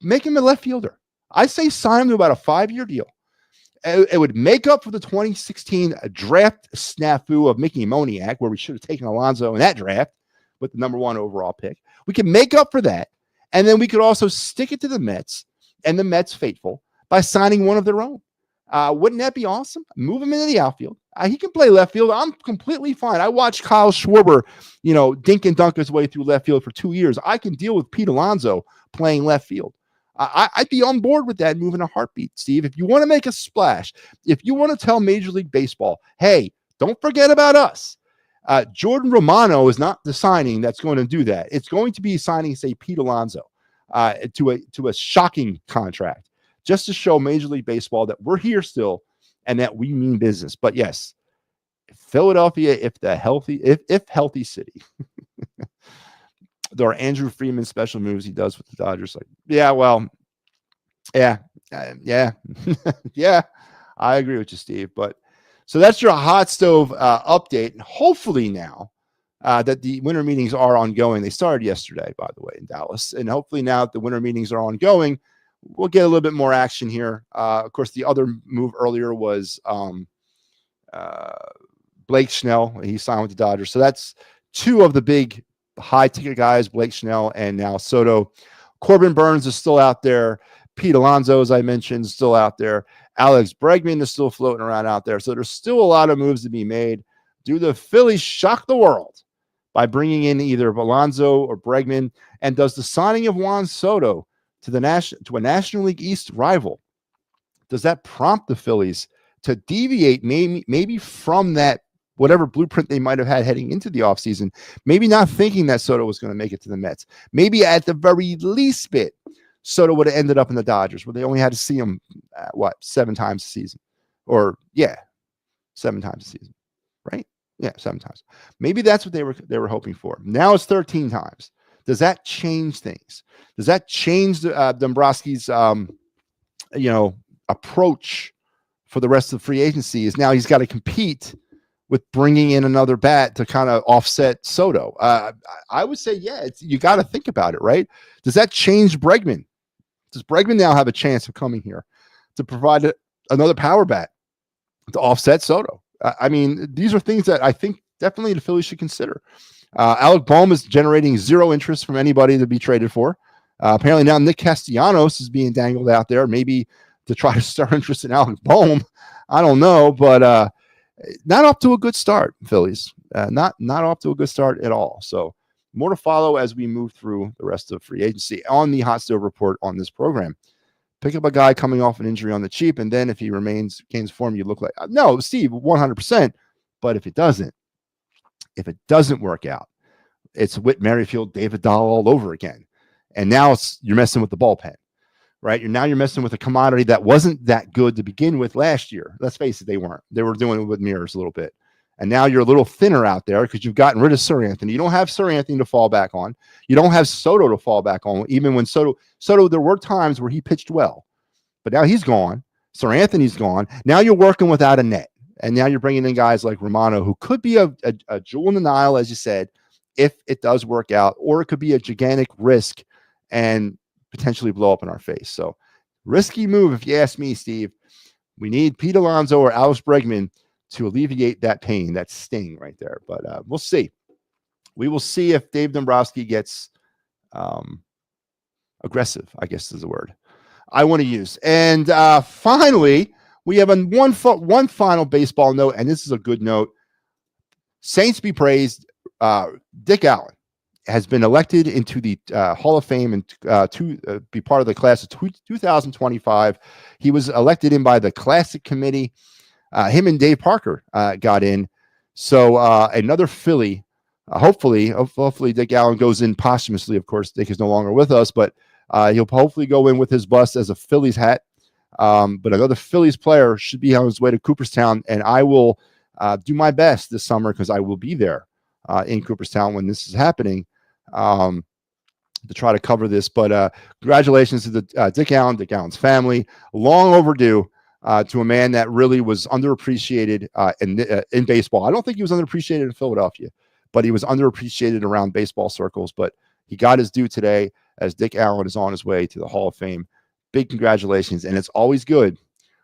make him a left fielder. I say sign him to about a 5-year deal. It would make up for the 2016 draft snafu of Mickey Moniak, where we should have taken Alonso in that draft with the number 1 overall pick. We can make up for that. And then we could also stick it to the Mets and the Mets faithful by signing one of their own. Wouldn't that be awesome? Move him into the outfield. He can play left field. I'm completely fine. I watched Kyle Schwarber, dink and dunk his way through left field for 2 years. I can deal with Pete Alonso playing left field. I'd be on board with that move in a heartbeat, Steve. If you want to make a splash, if you want to tell Major League Baseball, hey, don't forget about us. Jordan Romano is not the signing that's going to do that. It's going to be signing, say, Pete Alonso to a shocking contract, just to show Major League Baseball that we're here still and that we mean business. But yes, Philadelphia, if healthy city. There are Andrew Freeman special moves he does with the Dodgers. Yeah, I agree with you, Steve. But so that's your hot stove update. Hopefully now that the winter meetings are ongoing. They started yesterday, by the way, in Dallas. And hopefully now that the winter meetings are ongoing, we'll get a little bit more action here. Of course, the other move earlier was Blake Snell. He signed with the Dodgers. So that's 2 of the big high-ticket guys, Blake Snell and now Soto. Corbin Burns is still out there. Pete Alonso, as I mentioned, is still out there. Alex Bregman is still floating around out there. So there's still a lot of moves to be made. Do the Phillies shock the world by bringing in either Alonso or Bregman? And does the signing of Juan Soto to a National League East rival, does that prompt the Phillies to deviate maybe from that whatever blueprint they might have had heading into the offseason, maybe not thinking that Soto was going to make it to the Mets? Maybe at the very least bit, Soto would have ended up in the Dodgers, where they only had to see him, 7 times a season? 7 times a season, right? Yeah, 7 times. Maybe that's what they were hoping for. Now it's 13 times. Does that change things? Does that change Dombrowski's, approach for the rest of the free agency? Is now he's got to compete with bringing in another bat to kind of offset Soto. I would say, you got to think about it, right? Does that change Bregman? Does Bregman now have a chance of coming here to provide another power bat to offset Soto? I mean, these are things that I think definitely the Phillies should consider. Alec Bohm is generating 0 interest from anybody to be traded for. Apparently now Nick Castellanos is being dangled out there, maybe to try to stir interest in Alec Bohm. I don't know, but not off to a good start, Phillies. Not off to a good start at all. So more to follow as we move through the rest of free agency on the Hot Stove Report on this program. Pick up a guy coming off an injury on the cheap, and then if he gains form, you look like no, Steve, 100%. But if it doesn't work out, it's Whit Merrifield, David Dahl all over again. And now you're messing with the bullpen, right? You're messing with a commodity that wasn't that good to begin with last year. Let's face it, they weren't. They were doing it with mirrors a little bit. And now you're a little thinner out there because you've gotten rid of Sir Anthony. You don't have Sir Anthony to fall back on. You don't have Soto to fall back on. Even when Soto, there were times where he pitched well, but now he's gone. Sir Anthony's gone. Now you're working without a net. And now you're bringing in guys like Romano, who could be a jewel in the Nile, as you said, if it does work out, or it could be a gigantic risk and potentially blow up in our face. So risky move, if you ask me, Steve. We need Pete Alonso or Alex Bregman to alleviate that pain, that sting right there. But we'll see. We will see if Dave Dombrowski gets aggressive, I guess is the word I want to use. And finally, we have one final baseball note, and this is a good note. Saints be praised. Dick Allen has been elected into the Hall of Fame and to be part of the class of 2025. He was elected in by the Classic Committee. Him and Dave Parker got in. So another Philly. Hopefully Dick Allen goes in posthumously. Of course, Dick is no longer with us, but he'll hopefully go in with his bust as a Phillies hat. But another Phillies player should be on his way to Cooperstown, and I will do my best this summer because I will be there in Cooperstown when this is happening to try to cover this. But congratulations to the Dick Allen's family. Long overdue to a man that really was underappreciated in baseball. I don't think he was underappreciated in Philadelphia, but he was underappreciated around baseball circles. But he got his due today as Dick Allen is on his way to the Hall of Fame. Big congratulations. And it's always good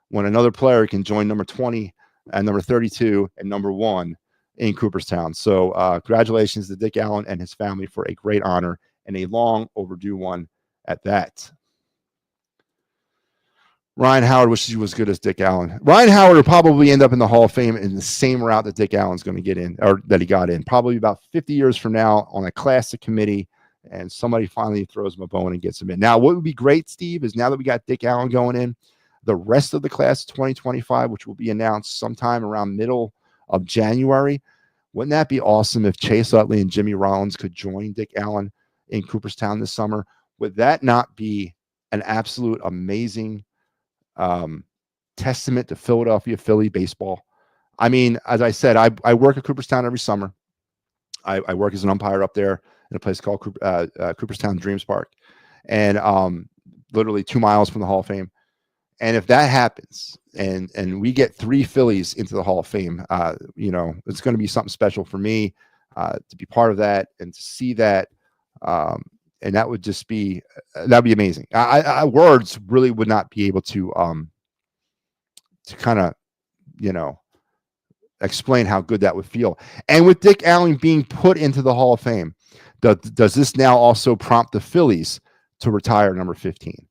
when another player can join number 20 and number 32 and number 1 in Cooperstown. So congratulations to Dick Allen and his family for a great honor and a long overdue one at that. Ryan Howard wishes he was as good as Dick Allen. Ryan Howard will probably end up in the Hall of Fame in the same route that Dick Allen's going to get in, or that he got in, probably about 50 years from now on a classic committee, and somebody finally throws him a bone and gets him in. Now, what would be great, Steve, is now that we got Dick Allen going in, the rest of the class of 2025, which will be announced sometime around middle of January, wouldn't that be awesome if Chase Utley and Jimmy Rollins could join Dick Allen in Cooperstown this summer? Would that not be an absolute amazing testament to Philadelphia Philly baseball? I mean, as I said, I work at Cooperstown every summer. I work as an umpire up there in a place called Cooperstown Dreams Park, and literally 2 miles from the Hall of Fame. And if that happens, and we get 3 Phillies into the Hall of Fame, it's going to be something special for me to be part of that and to see that. And that would just be, that'd be amazing. Words really would not be able to kind of, explain how good that would feel. And with Dick Allen being put into the Hall of Fame, does this now also prompt the Phillies to retire number 15?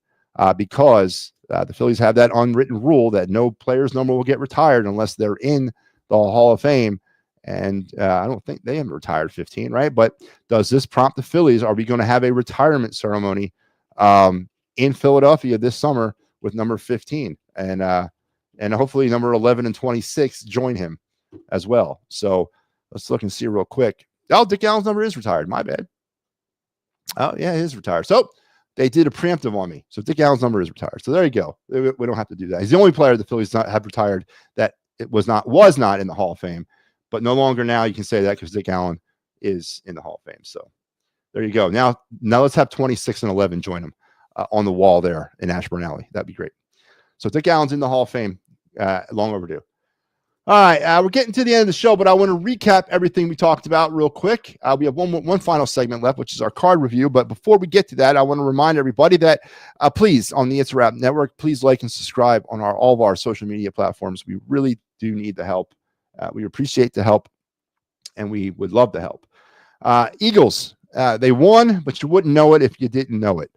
Because the Phillies have that unwritten rule that no player's number will get retired unless they're in the Hall of Fame. And I don't think they haven't retired 15, right? But does this prompt the Phillies? Are we going to have a retirement ceremony in Philadelphia this summer with number 15? And hopefully number 11 and 26 join him as well. So let's look and see real quick. Oh, Dick Allen's number is retired. My bad. Oh, yeah, it is retired. So they did a preemptive on me. So Dick Allen's number is retired. So there you go. We don't have to do that. He's the only player the Phillies have retired that it was not in the Hall of Fame. But no longer now you can say that because Dick Allen is in the Hall of Fame. So there you go. Now let's have 26 and 11 join him on the wall there in Ashburn Alley. That'd be great. So Dick Allen's in the Hall of Fame. Long overdue. All right, we're getting to the end of the show, but I want to recap everything we talked about real quick. We have one final segment left, which is our card review. But before we get to that, I want to remind everybody that please, on the It's a Wrap Network, please like and subscribe on all of our social media platforms. We really do need the help. We appreciate the help, and we would love the help. Eagles, they won, but you wouldn't know it if you didn't know it.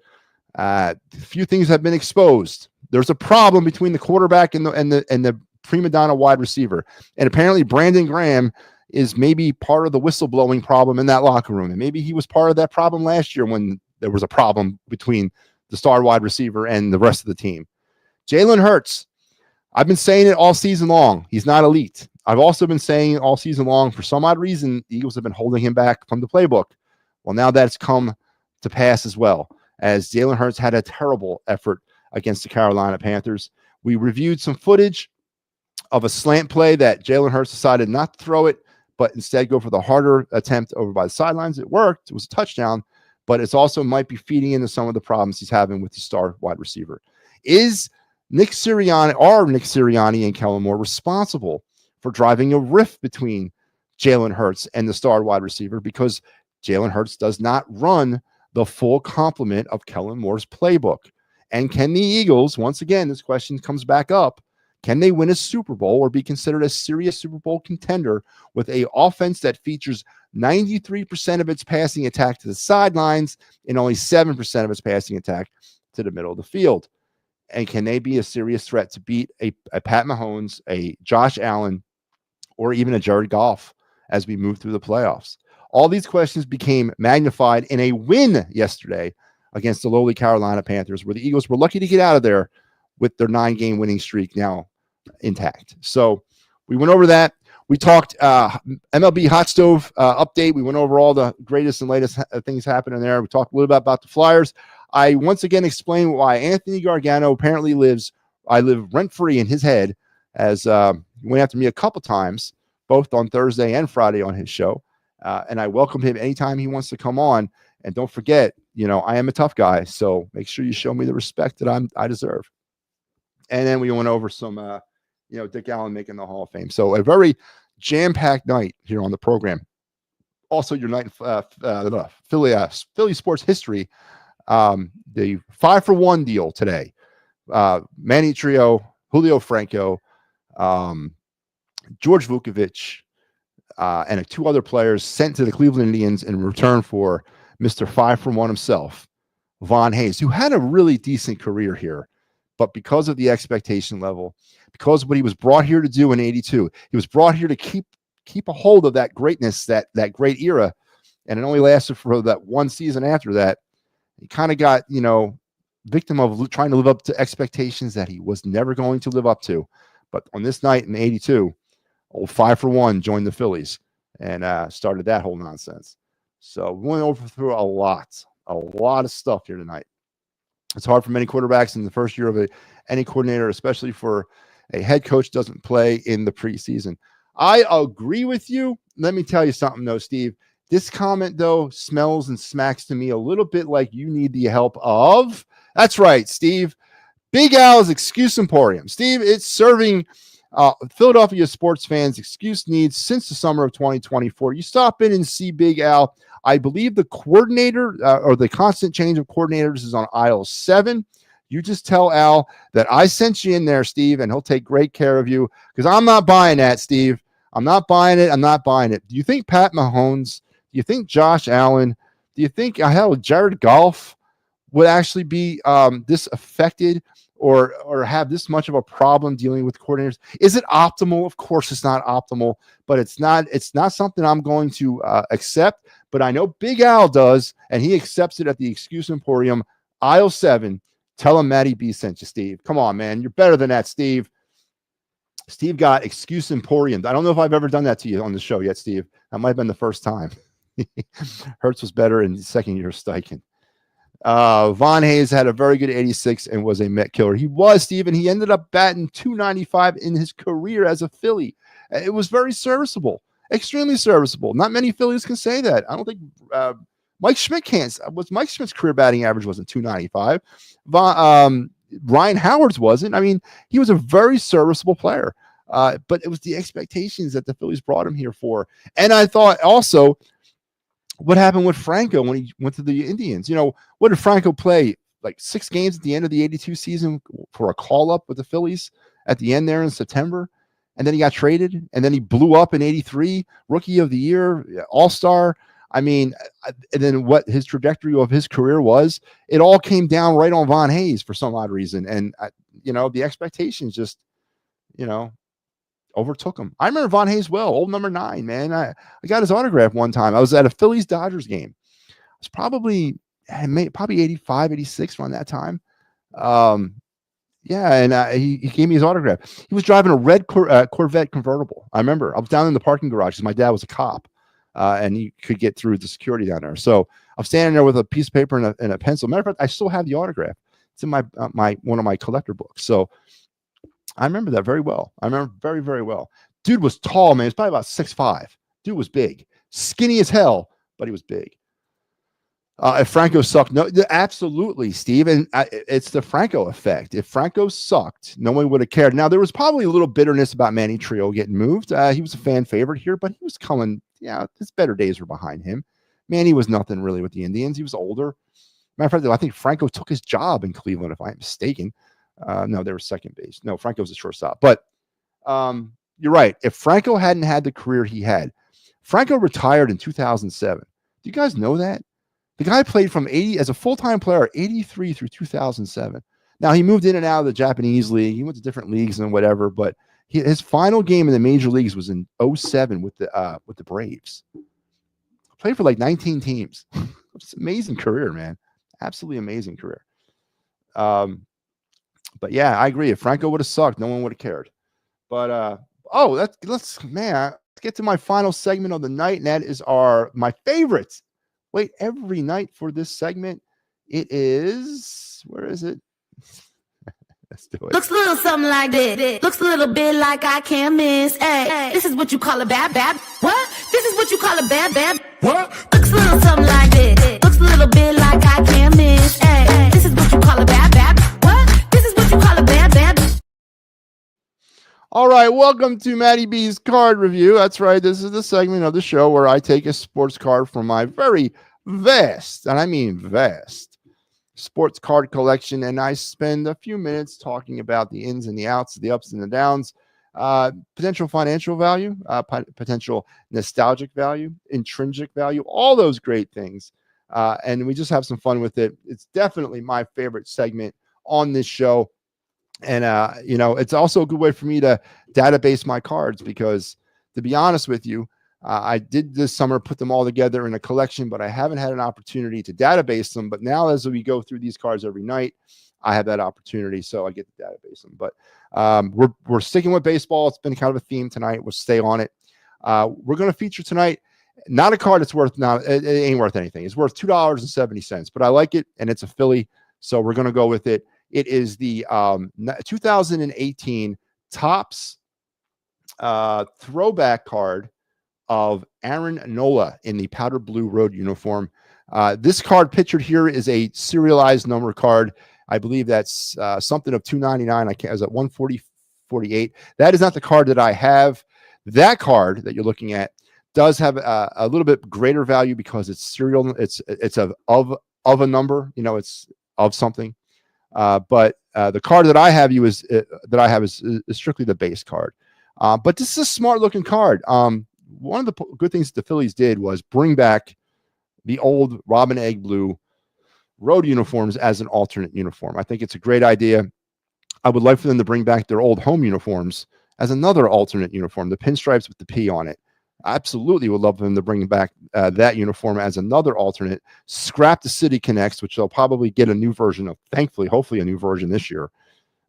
A few things have been exposed. There's a problem between the quarterback and the prima donna wide receiver, and apparently Brandon Graham is maybe part of the whistleblowing problem in that locker room, and maybe he was part of that problem last year when there was a problem between the star wide receiver and the rest of the team. Jalen Hurts, I've been saying it all season long. He's not elite. I've also been saying all season long, for some odd reason, the Eagles have been holding him back from the playbook. Well, now that's come to pass as well, as Jalen Hurts had a terrible effort against the Carolina Panthers. We reviewed some footage of a slant play that Jalen Hurts decided not to throw it, but instead go for the harder attempt over by the sidelines. It worked. It was a touchdown, but it's also might be feeding into some of the problems he's having with the star wide receiver. Is Nick Sirianni and Kellen Moore responsible for driving a rift between Jalen Hurts and the star wide receiver, because Jalen Hurts does not run the full complement of Kellen Moore's playbook? And can the Eagles, once again, this question comes back up, can they win a Super Bowl or be considered a serious Super Bowl contender with an offense that features 93% of its passing attack to the sidelines and only 7% of its passing attack to the middle of the field? And can they be a serious threat to beat a Pat Mahomes, a Josh Allen, or even a Jared Goff as we move through the playoffs? All these questions became magnified in a win yesterday against the lowly Carolina Panthers, where the Eagles were lucky to get out of there with their 9-game winning streak now intact. So we went over that. We talked MLB Hot Stove update. We went over all the greatest and latest things happening there. We talked a little bit about the Flyers. I once again explained why Anthony Gargano apparently I live rent-free in his head, as he went after me a couple times, both on Thursday and Friday on his show. And I welcome him anytime he wants to come on And don't forget, I am a tough guy, so make sure you show me the respect that I deserve. And then we went over some, Dick Allen making the Hall of Fame. So a very jam-packed night here on the program. Also, your night Philly sports history. The 5-for-1 deal today. Manny Trio, Julio Franco, George Vukovic, and 2 other players sent to the Cleveland Indians in return for Mr. 5-for-1 himself, Von Hayes, who had a really decent career here. But because of the expectation level, because of what he was brought here to do in 82, he was brought here to keep a hold of that greatness, that great era. And it only lasted for that one season after that. He kind of got, victim of trying to live up to expectations that he was never going to live up to. But on this night in 82, old 5-for-1 joined the Phillies and started that whole nonsense. So we went over through a lot of stuff here tonight. It's hard for many quarterbacks in the first year of any coordinator, especially for a head coach doesn't play in the preseason. I agree with you. Let me tell you something, though, Steve. This comment, though, smells and smacks to me a little bit like you need the help of. That's right, Steve. Big Al's Excuse Emporium. Steve, it's serving Philadelphia sports fans excuse needs since the summer of 2024. You stop in and see Big Al. I believe the coordinator or the constant change of coordinators is on aisle 7. You just tell Al that I sent you in there, Steve, and he'll take great care of you because I'm not buying that, Steve. I'm not buying it. I'm not buying it. Do you think Pat Mahomes, do you think Josh Allen, do you think Jared Goff would actually be this affected or have this much of a problem dealing with coordinators? Is it optimal? Of course it's not optimal, but it's not something I'm going to accept. But I know Big Al does, and he accepts it at the Excuse Emporium, aisle 7. Tell him MattyB sent you, Steve. Come on, man. You're better than that, Steve. Steve got Excuse Emporium. I don't know if I've ever done that to you on the show yet, Steve. That might have been the first time. Hertz was better in the second year of Steichen. Von Hayes had a very good 86 and was a Met killer. He was, Steve, and he ended up batting .295 in his career as a Philly. It was very serviceable, extremely serviceable. Not many Phillies can say that. I don't think Mike Schmidt can't. Mike Schmidt's career batting average wasn't .295. Ryan Howard's wasn't. I mean, he was a very serviceable player. But it was the expectations that the Phillies brought him here for. And I thought also, what happened with Franco when he went to the Indians? What did Franco play? Like 6 games at the end of the 82 season for a call-up with the Phillies at the end there in September. And then he got traded. And then he blew up in 83, Rookie of the Year, All-Star. I mean, and then what his trajectory of his career was, it all came down right on Von Hayes for some odd reason. And, the expectations just, overtook him. I remember Von Hayes well, old number 9, man. I got his autograph one time. I was at a Phillies-Dodgers game. I was probably 85, 86 around that time. He gave me his autograph. He was driving a red Corvette convertible. I remember. I was down in the parking garage because my dad was a cop. And he could get through the security down there. So I'm standing there with a piece of paper and a pencil. Matter of fact, I still have the autograph. It's in my one of my collector books. So I remember that very well. I remember very, very well. Dude was tall, man. He was probably about 6'5". Dude was big. Skinny as hell, but he was big. If Franco sucked, no, absolutely, Steve. And it's the Franco effect. If Franco sucked, no one would have cared. Now, there was probably a little bitterness about Manny Trio getting moved. He was a fan favorite here, but he was coming. Yeah, his better days were behind him. Manny was nothing really with the Indians. He was older. Matter of fact, I think Franco took his job in Cleveland, if I'm mistaken. No, they were second base. No, Franco was a shortstop. But you're right. If Franco hadn't had the career he had, Franco retired in 2007. Do you guys know that? The guy played from 80 as a full-time player, 83 through 2007. Now, he moved in and out of the Japanese league. He went to different leagues and whatever, but his final game in the major leagues was in 07 with the Braves. Played for like 19 teams. It's an amazing career, man. Absolutely amazing career. But yeah, I agree. If Franco would have sucked, no one would have cared. But let's get to my final segment of the night, and that is my favorites. Wait, every night for this segment. It is, where is it? Let's do it. Looks a little something like this. Looks a little bit like I can't miss. Hey, this is what you call a bad. What? This is what you call a bad. What? Looks a little something like this. Looks looks a little bit like I can't miss. Ay, this is what you call a bad. What? This is what you call a bad. All right, welcome to MattyB's card review. That's right. This is the segment of the show where I take a sports card from my very vast, and I mean vast, sports card collection, and I spend a few minutes talking about the ins and the outs, the ups and the downs, potential financial value, potential nostalgic value, intrinsic value, all those great things. And we just have some fun with it. It's definitely my favorite segment on this show. And, it's also a good way for me to database my cards because, to be honest with you, I did this summer put them all together in a collection, but I haven't had an opportunity to database them. But now as we go through these cards every night, I have that opportunity, so I get to database them. But we're sticking with baseball. It's been kind of a theme tonight. We'll stay on it. We're going to feature tonight not a card that's worth it ain't worth anything. It's worth $2.70, but I like it, and it's a Philly, so we're going to go with it. It is the 2018 Topps throwback card of Aaron Nola in the powder blue road uniform. This card pictured here is a serialized number card. I believe that's something of $299. I can't. Is it 140.48? That is not the card that I have. That card that you're looking at does have a little bit greater value because it's serial. It's of a number. It's of something. But the card that I have is strictly the base card. But this is a smart looking card. One of the good things that the Phillies did was bring back the old Robin Egg Blue road uniforms as an alternate uniform. I think it's a great idea. I would like for them to bring back their old home uniforms as another alternate uniform, the pinstripes with the P on it. I absolutely would love for them to bring back that uniform as another alternate. Scrap the City Connects, which they'll probably get a new version of, thankfully, hopefully a new version this year.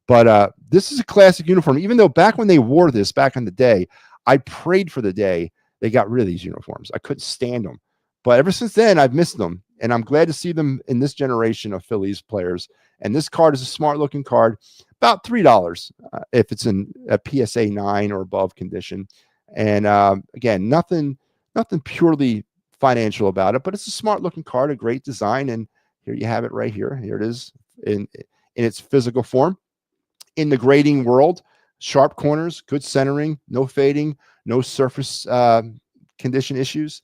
But this is a classic uniform, even though back when they wore this back in the day, I prayed for the day they got rid of these uniforms. I couldn't stand them. But ever since then, I've missed them. And I'm glad to see them in this generation of Phillies players. And this card is a smart looking card, about $3 if it's in a PSA 9 or above condition. And again, nothing purely financial about it, but it's a smart looking card, a great design. And here you have it right here. Here it is in its physical form. In the grading world, sharp corners, good centering, no fading, no surface condition issues.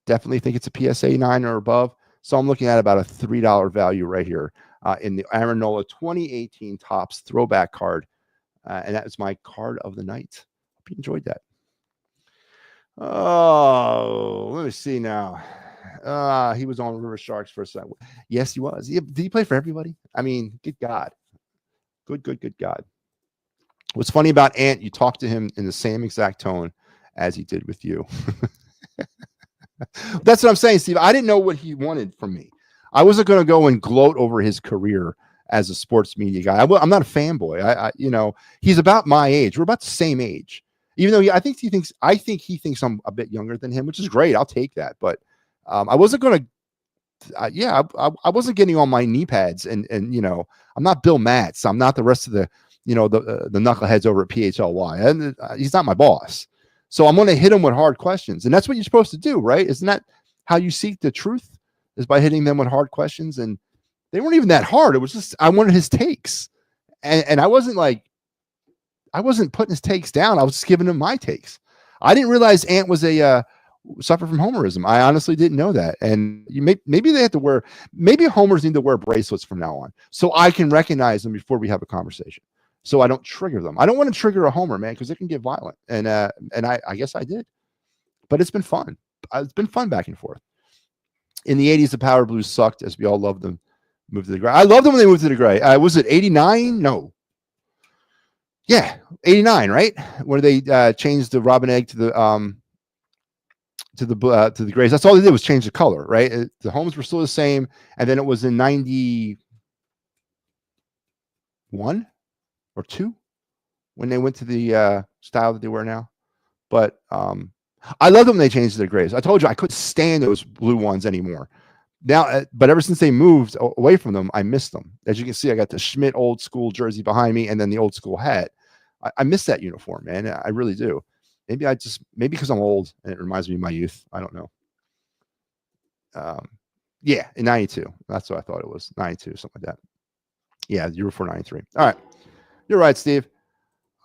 Definitely think it's a PSA 9 or above. So I'm looking at about a $3 value right here in the Aaron Nola 2018 Topps throwback card. And that is my card of the night. Hope you enjoyed that. Oh, let me see now. He was on River Sharks for a second. Yes, he was. Did he play for everybody? I mean, good God. Good God. What's funny about Ant, you talk to him in the same exact tone as he did with you. That's what I'm saying, Steve. I didn't know what he wanted from me. I wasn't going to go and gloat over his career as a sports media guy. I'm not a fanboy. He's about my age. We're about the same age. Even though I think he thinks I'm a bit younger than him, which is great. I'll take that. But I wasn't going to. I wasn't getting on my knee pads, and I'm not Bill Matz. I'm not the rest of the the knuckleheads over at PHLY, and he's not my boss. So I'm going to hit him with hard questions, and that's what you're supposed to do, right? Isn't that how you seek the truth? Is by hitting them with hard questions, and they weren't even that hard. It was just I wanted his takes, and I wasn't putting his takes down. I was just giving him my takes. I didn't realize Ant was suffer from homerism. I honestly didn't know that. And maybe they have to wear, maybe homers need to wear bracelets from now on, so I can recognize them before we have a conversation, so I don't trigger them. I don't want to trigger a homer, man, because it can get violent. And I guess I did, but it's been fun. It's been fun back and forth. In the 80s, the Power Blues sucked, as we all loved them. Moved to the gray. I loved them when they moved to the gray. Was it 89? No. Yeah, 89, right? Where they changed the Robin Egg to the grays. That's all they did was change the color, right? The homes were still the same, and then it was in 91 or 2 when they went to the style that they wear now. But I love them when they changed to the grays. I told you I couldn't stand those blue ones anymore. Now, but ever since they moved away from them, I miss them. As you can see, I got the Schmidt old school jersey behind me, and then the old school hat. I miss that uniform, man. I really do. Maybe because I'm old and it reminds me of my youth. I don't know. Yeah, in 92. That's what I thought it was. 92, something like that. Yeah, the year before 93. All right. You're right, Steve.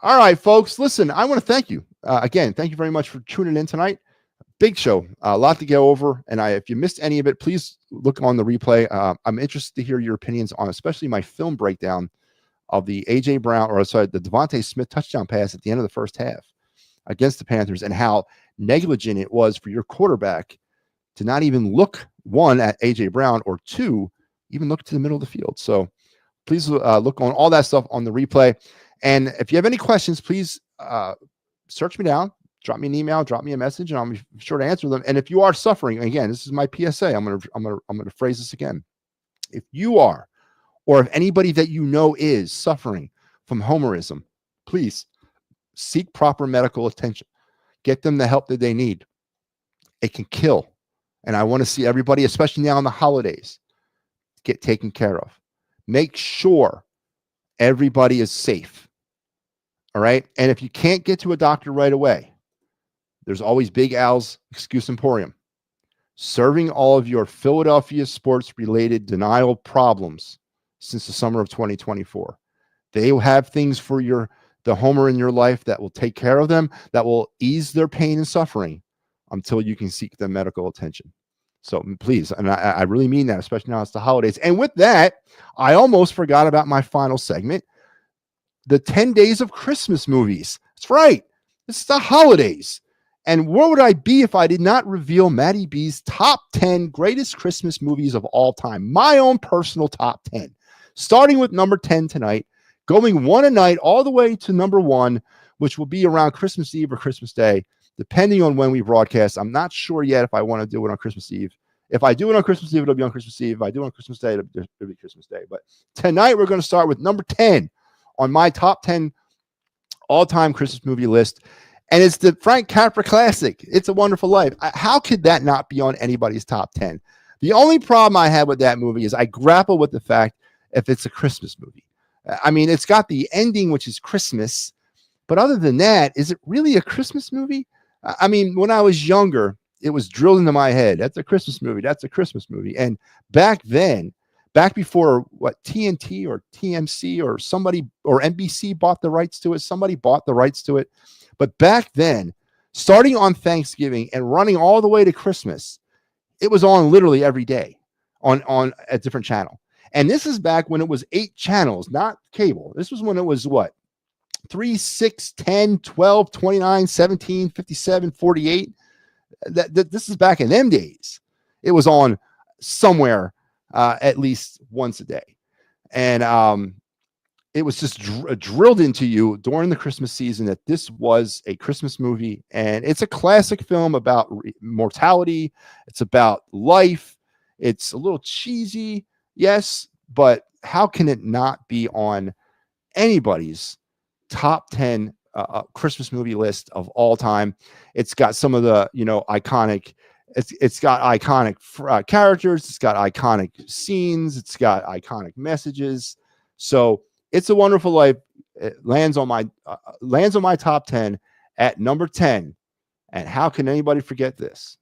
All right, folks. Listen, I want to thank you. Again, thank you very much for tuning in tonight. Big show, a lot to go over. And if you missed any of it, please look on the replay. I'm interested to hear your opinions on especially my film breakdown of the A.J. Brown, or sorry, the Devontae Smith touchdown pass at the end of the first half against the Panthers, and how negligent it was for your quarterback to not even look, one, at A.J. Brown, or two, even look to the middle of the field. So please look on all that stuff on the replay. And if you have any questions, please search me down, drop me an email, drop me a message, and I'll be sure to answer them. And if you are suffering, again, this is my PSA. I'm gonna phrase this again. If you are, or if anybody that you know is suffering from homerism, please seek proper medical attention. Get them the help that they need. It can kill. And I want to see everybody, especially now in the holidays, get taken care of. Make sure everybody is safe. All right. And if you can't get to a doctor right away, there's always Big Al's Excuse Emporium, serving all of your Philadelphia sports related denial problems since the summer of 2024. They will have things for the homer in your life that will take care of them, that will ease their pain and suffering until you can seek the medical attention. So please, and I really mean that, especially now it's the holidays. And with that, I almost forgot about my final segment, the 10 Days of Christmas movies. That's right. It's the holidays. And where would I be if I did not reveal MattyB's top 10 greatest Christmas movies of all time? My own personal top 10. Starting with number 10 tonight, going one a night all the way to number 1, which will be around Christmas Eve or Christmas Day, depending on when we broadcast. I'm not sure yet if I want to do it on Christmas Eve. If I do it on Christmas Eve, it'll be on Christmas Eve. If I do it on Christmas Day, it'll be Christmas Day. But tonight, we're going to start with number 10 on my top 10 all-time Christmas movie list. And it's the Frank Capra classic, It's a Wonderful Life. How could that not be on anybody's top 10? The only problem I have with that movie is I grapple with the fact if it's a Christmas movie. I mean, it's got the ending, which is Christmas. But other than that, is it really a Christmas movie? I mean, when I was younger, it was drilled into my head. That's a Christmas movie. That's a Christmas movie. And back then, back before what TNT or TMC or somebody or NBC bought the rights to it, somebody bought the rights to it. But back then, starting on Thanksgiving and running all the way to Christmas, it was on literally every day on a different channel. And this is back when it was 8 channels, not cable. This was when it was what? 3, 6, 10, 12, 29, 17, 57, 48. This is back in them days. It was on somewhere at least once a day. And it was just drilled into you during the Christmas season that this was a Christmas movie. And it's a classic film about mortality. It's about life. It's a little cheesy, yes, but how can it not be on anybody's top 10 Christmas movie list of all time? It's got some of the, iconic, it's got iconic characters. It's got iconic scenes. It's got iconic messages. So It's a Wonderful Life. It lands on my top 10 at number 10. And how can anybody forget this?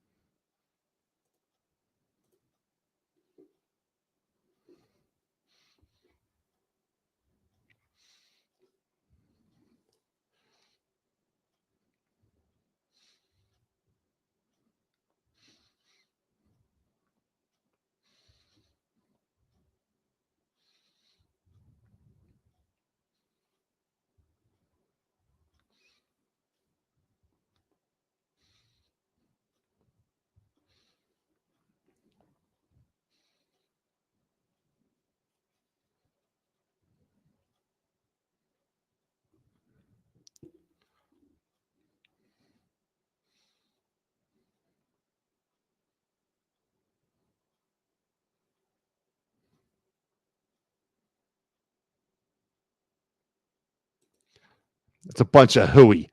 It's a bunch of hooey.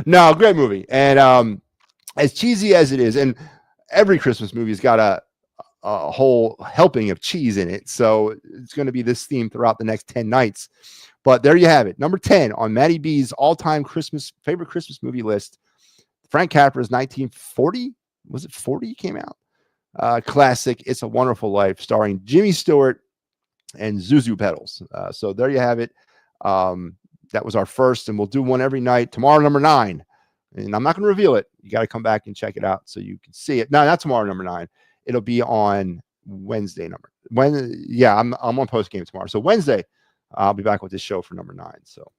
No, great movie. And as cheesy as it is, and every Christmas movie's got a whole helping of cheese in it. So it's going to be this theme throughout the next 10 nights. But there you have it. Number 10 on MattyB's all-time favorite Christmas movie list. Frank Capra's 1940. Was it 40 came out? classic, It's a Wonderful Life, starring Jimmy Stewart and Zuzu Pedals. So there you have it. That was our first, and we'll do one every night. Tomorrow, number 9. And I'm not going to reveal it. You got to come back and check it out so you can see it. No, not tomorrow, number 9. It'll be on Wednesday, I'm on post game tomorrow. So Wednesday, I'll be back with this show for number 9. So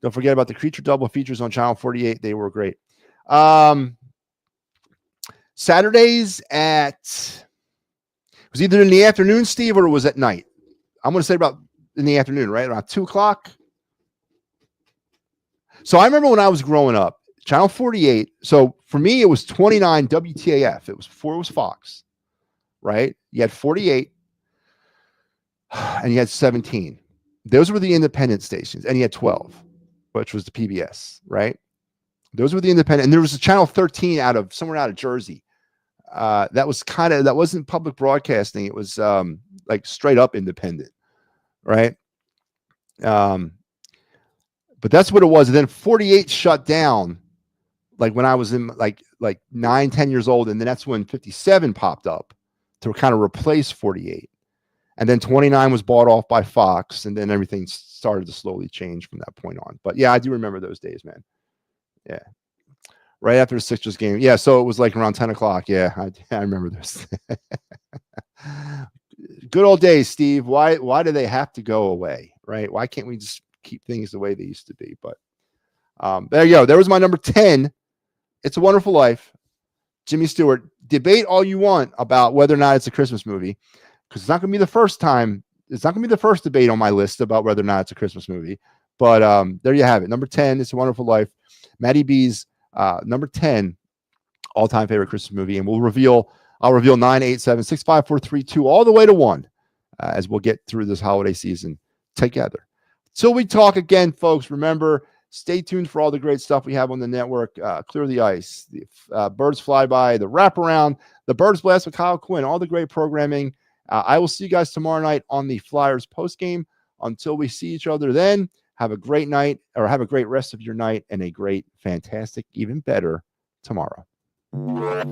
don't forget about the Creature Double features on Channel 48. They were great. Saturdays it was either in the afternoon, Steve, or it was at night. I'm going to say about in the afternoon, right? Around 2:00. So I remember when I was growing up, Channel 48. So for me, it was 29 WTAF. It was before it was Fox, right? You had 48 and you had 17. Those were the independent stations, and you had 12, which was the PBS, right? Those were the independent. And there was a Channel 13 somewhere out of Jersey. That wasn't public broadcasting. It was like straight up independent, right? But that's what it was. And then 48 shut down, like when I was in like 9-10 years old, and then that's when 57 popped up to kind of replace 48. And then 29 was bought off by Fox, and then everything started to slowly change from that point on. But yeah, I do remember those days, man. Yeah. Right after the Sixers game. Yeah, so it was like around 10 o'clock. Yeah, I remember this. Good old days, Steve. Why do they have to go away, right? Why can't we just keep things the way they used to be? But there you go. There was my number 10. It's a Wonderful Life. Jimmy Stewart. Debate all you want about whether or not it's a Christmas movie, because it's not going to be the first time. It's not going to be the first debate on my list about whether or not it's a Christmas movie. But there you have it. Number 10, It's a Wonderful Life. MattyB's number 10 all-time favorite Christmas movie. And I'll reveal 9, 8, 7, 6, 5, 4, 3, 2, all the way to 1 as we'll get through this holiday season together. Till we talk again, folks, remember, stay tuned for all the great stuff we have on the network. Clear the Ice, the Birds Fly By, the Wraparound, the Birds Blast with Kyle Quinn, all the great programming. I will see you guys tomorrow night on the Flyers postgame. Until we see each other then, have a great night, or have a great rest of your night, and a great, fantastic, even better tomorrow. I've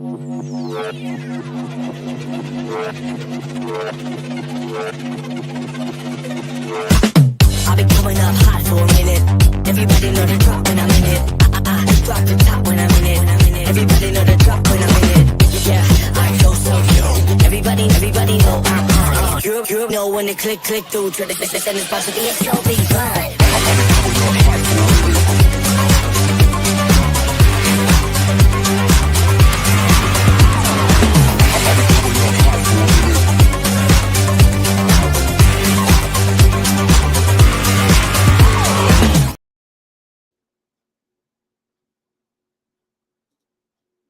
been coming up hot for a minute. Everybody know the drop when I'm in it. I drop the top when I'm in it. Everybody know the drop when I'm in it. Yeah, I go so yo. Everybody know I'm on it. You know when the click through to the send this possibly it's so be fine.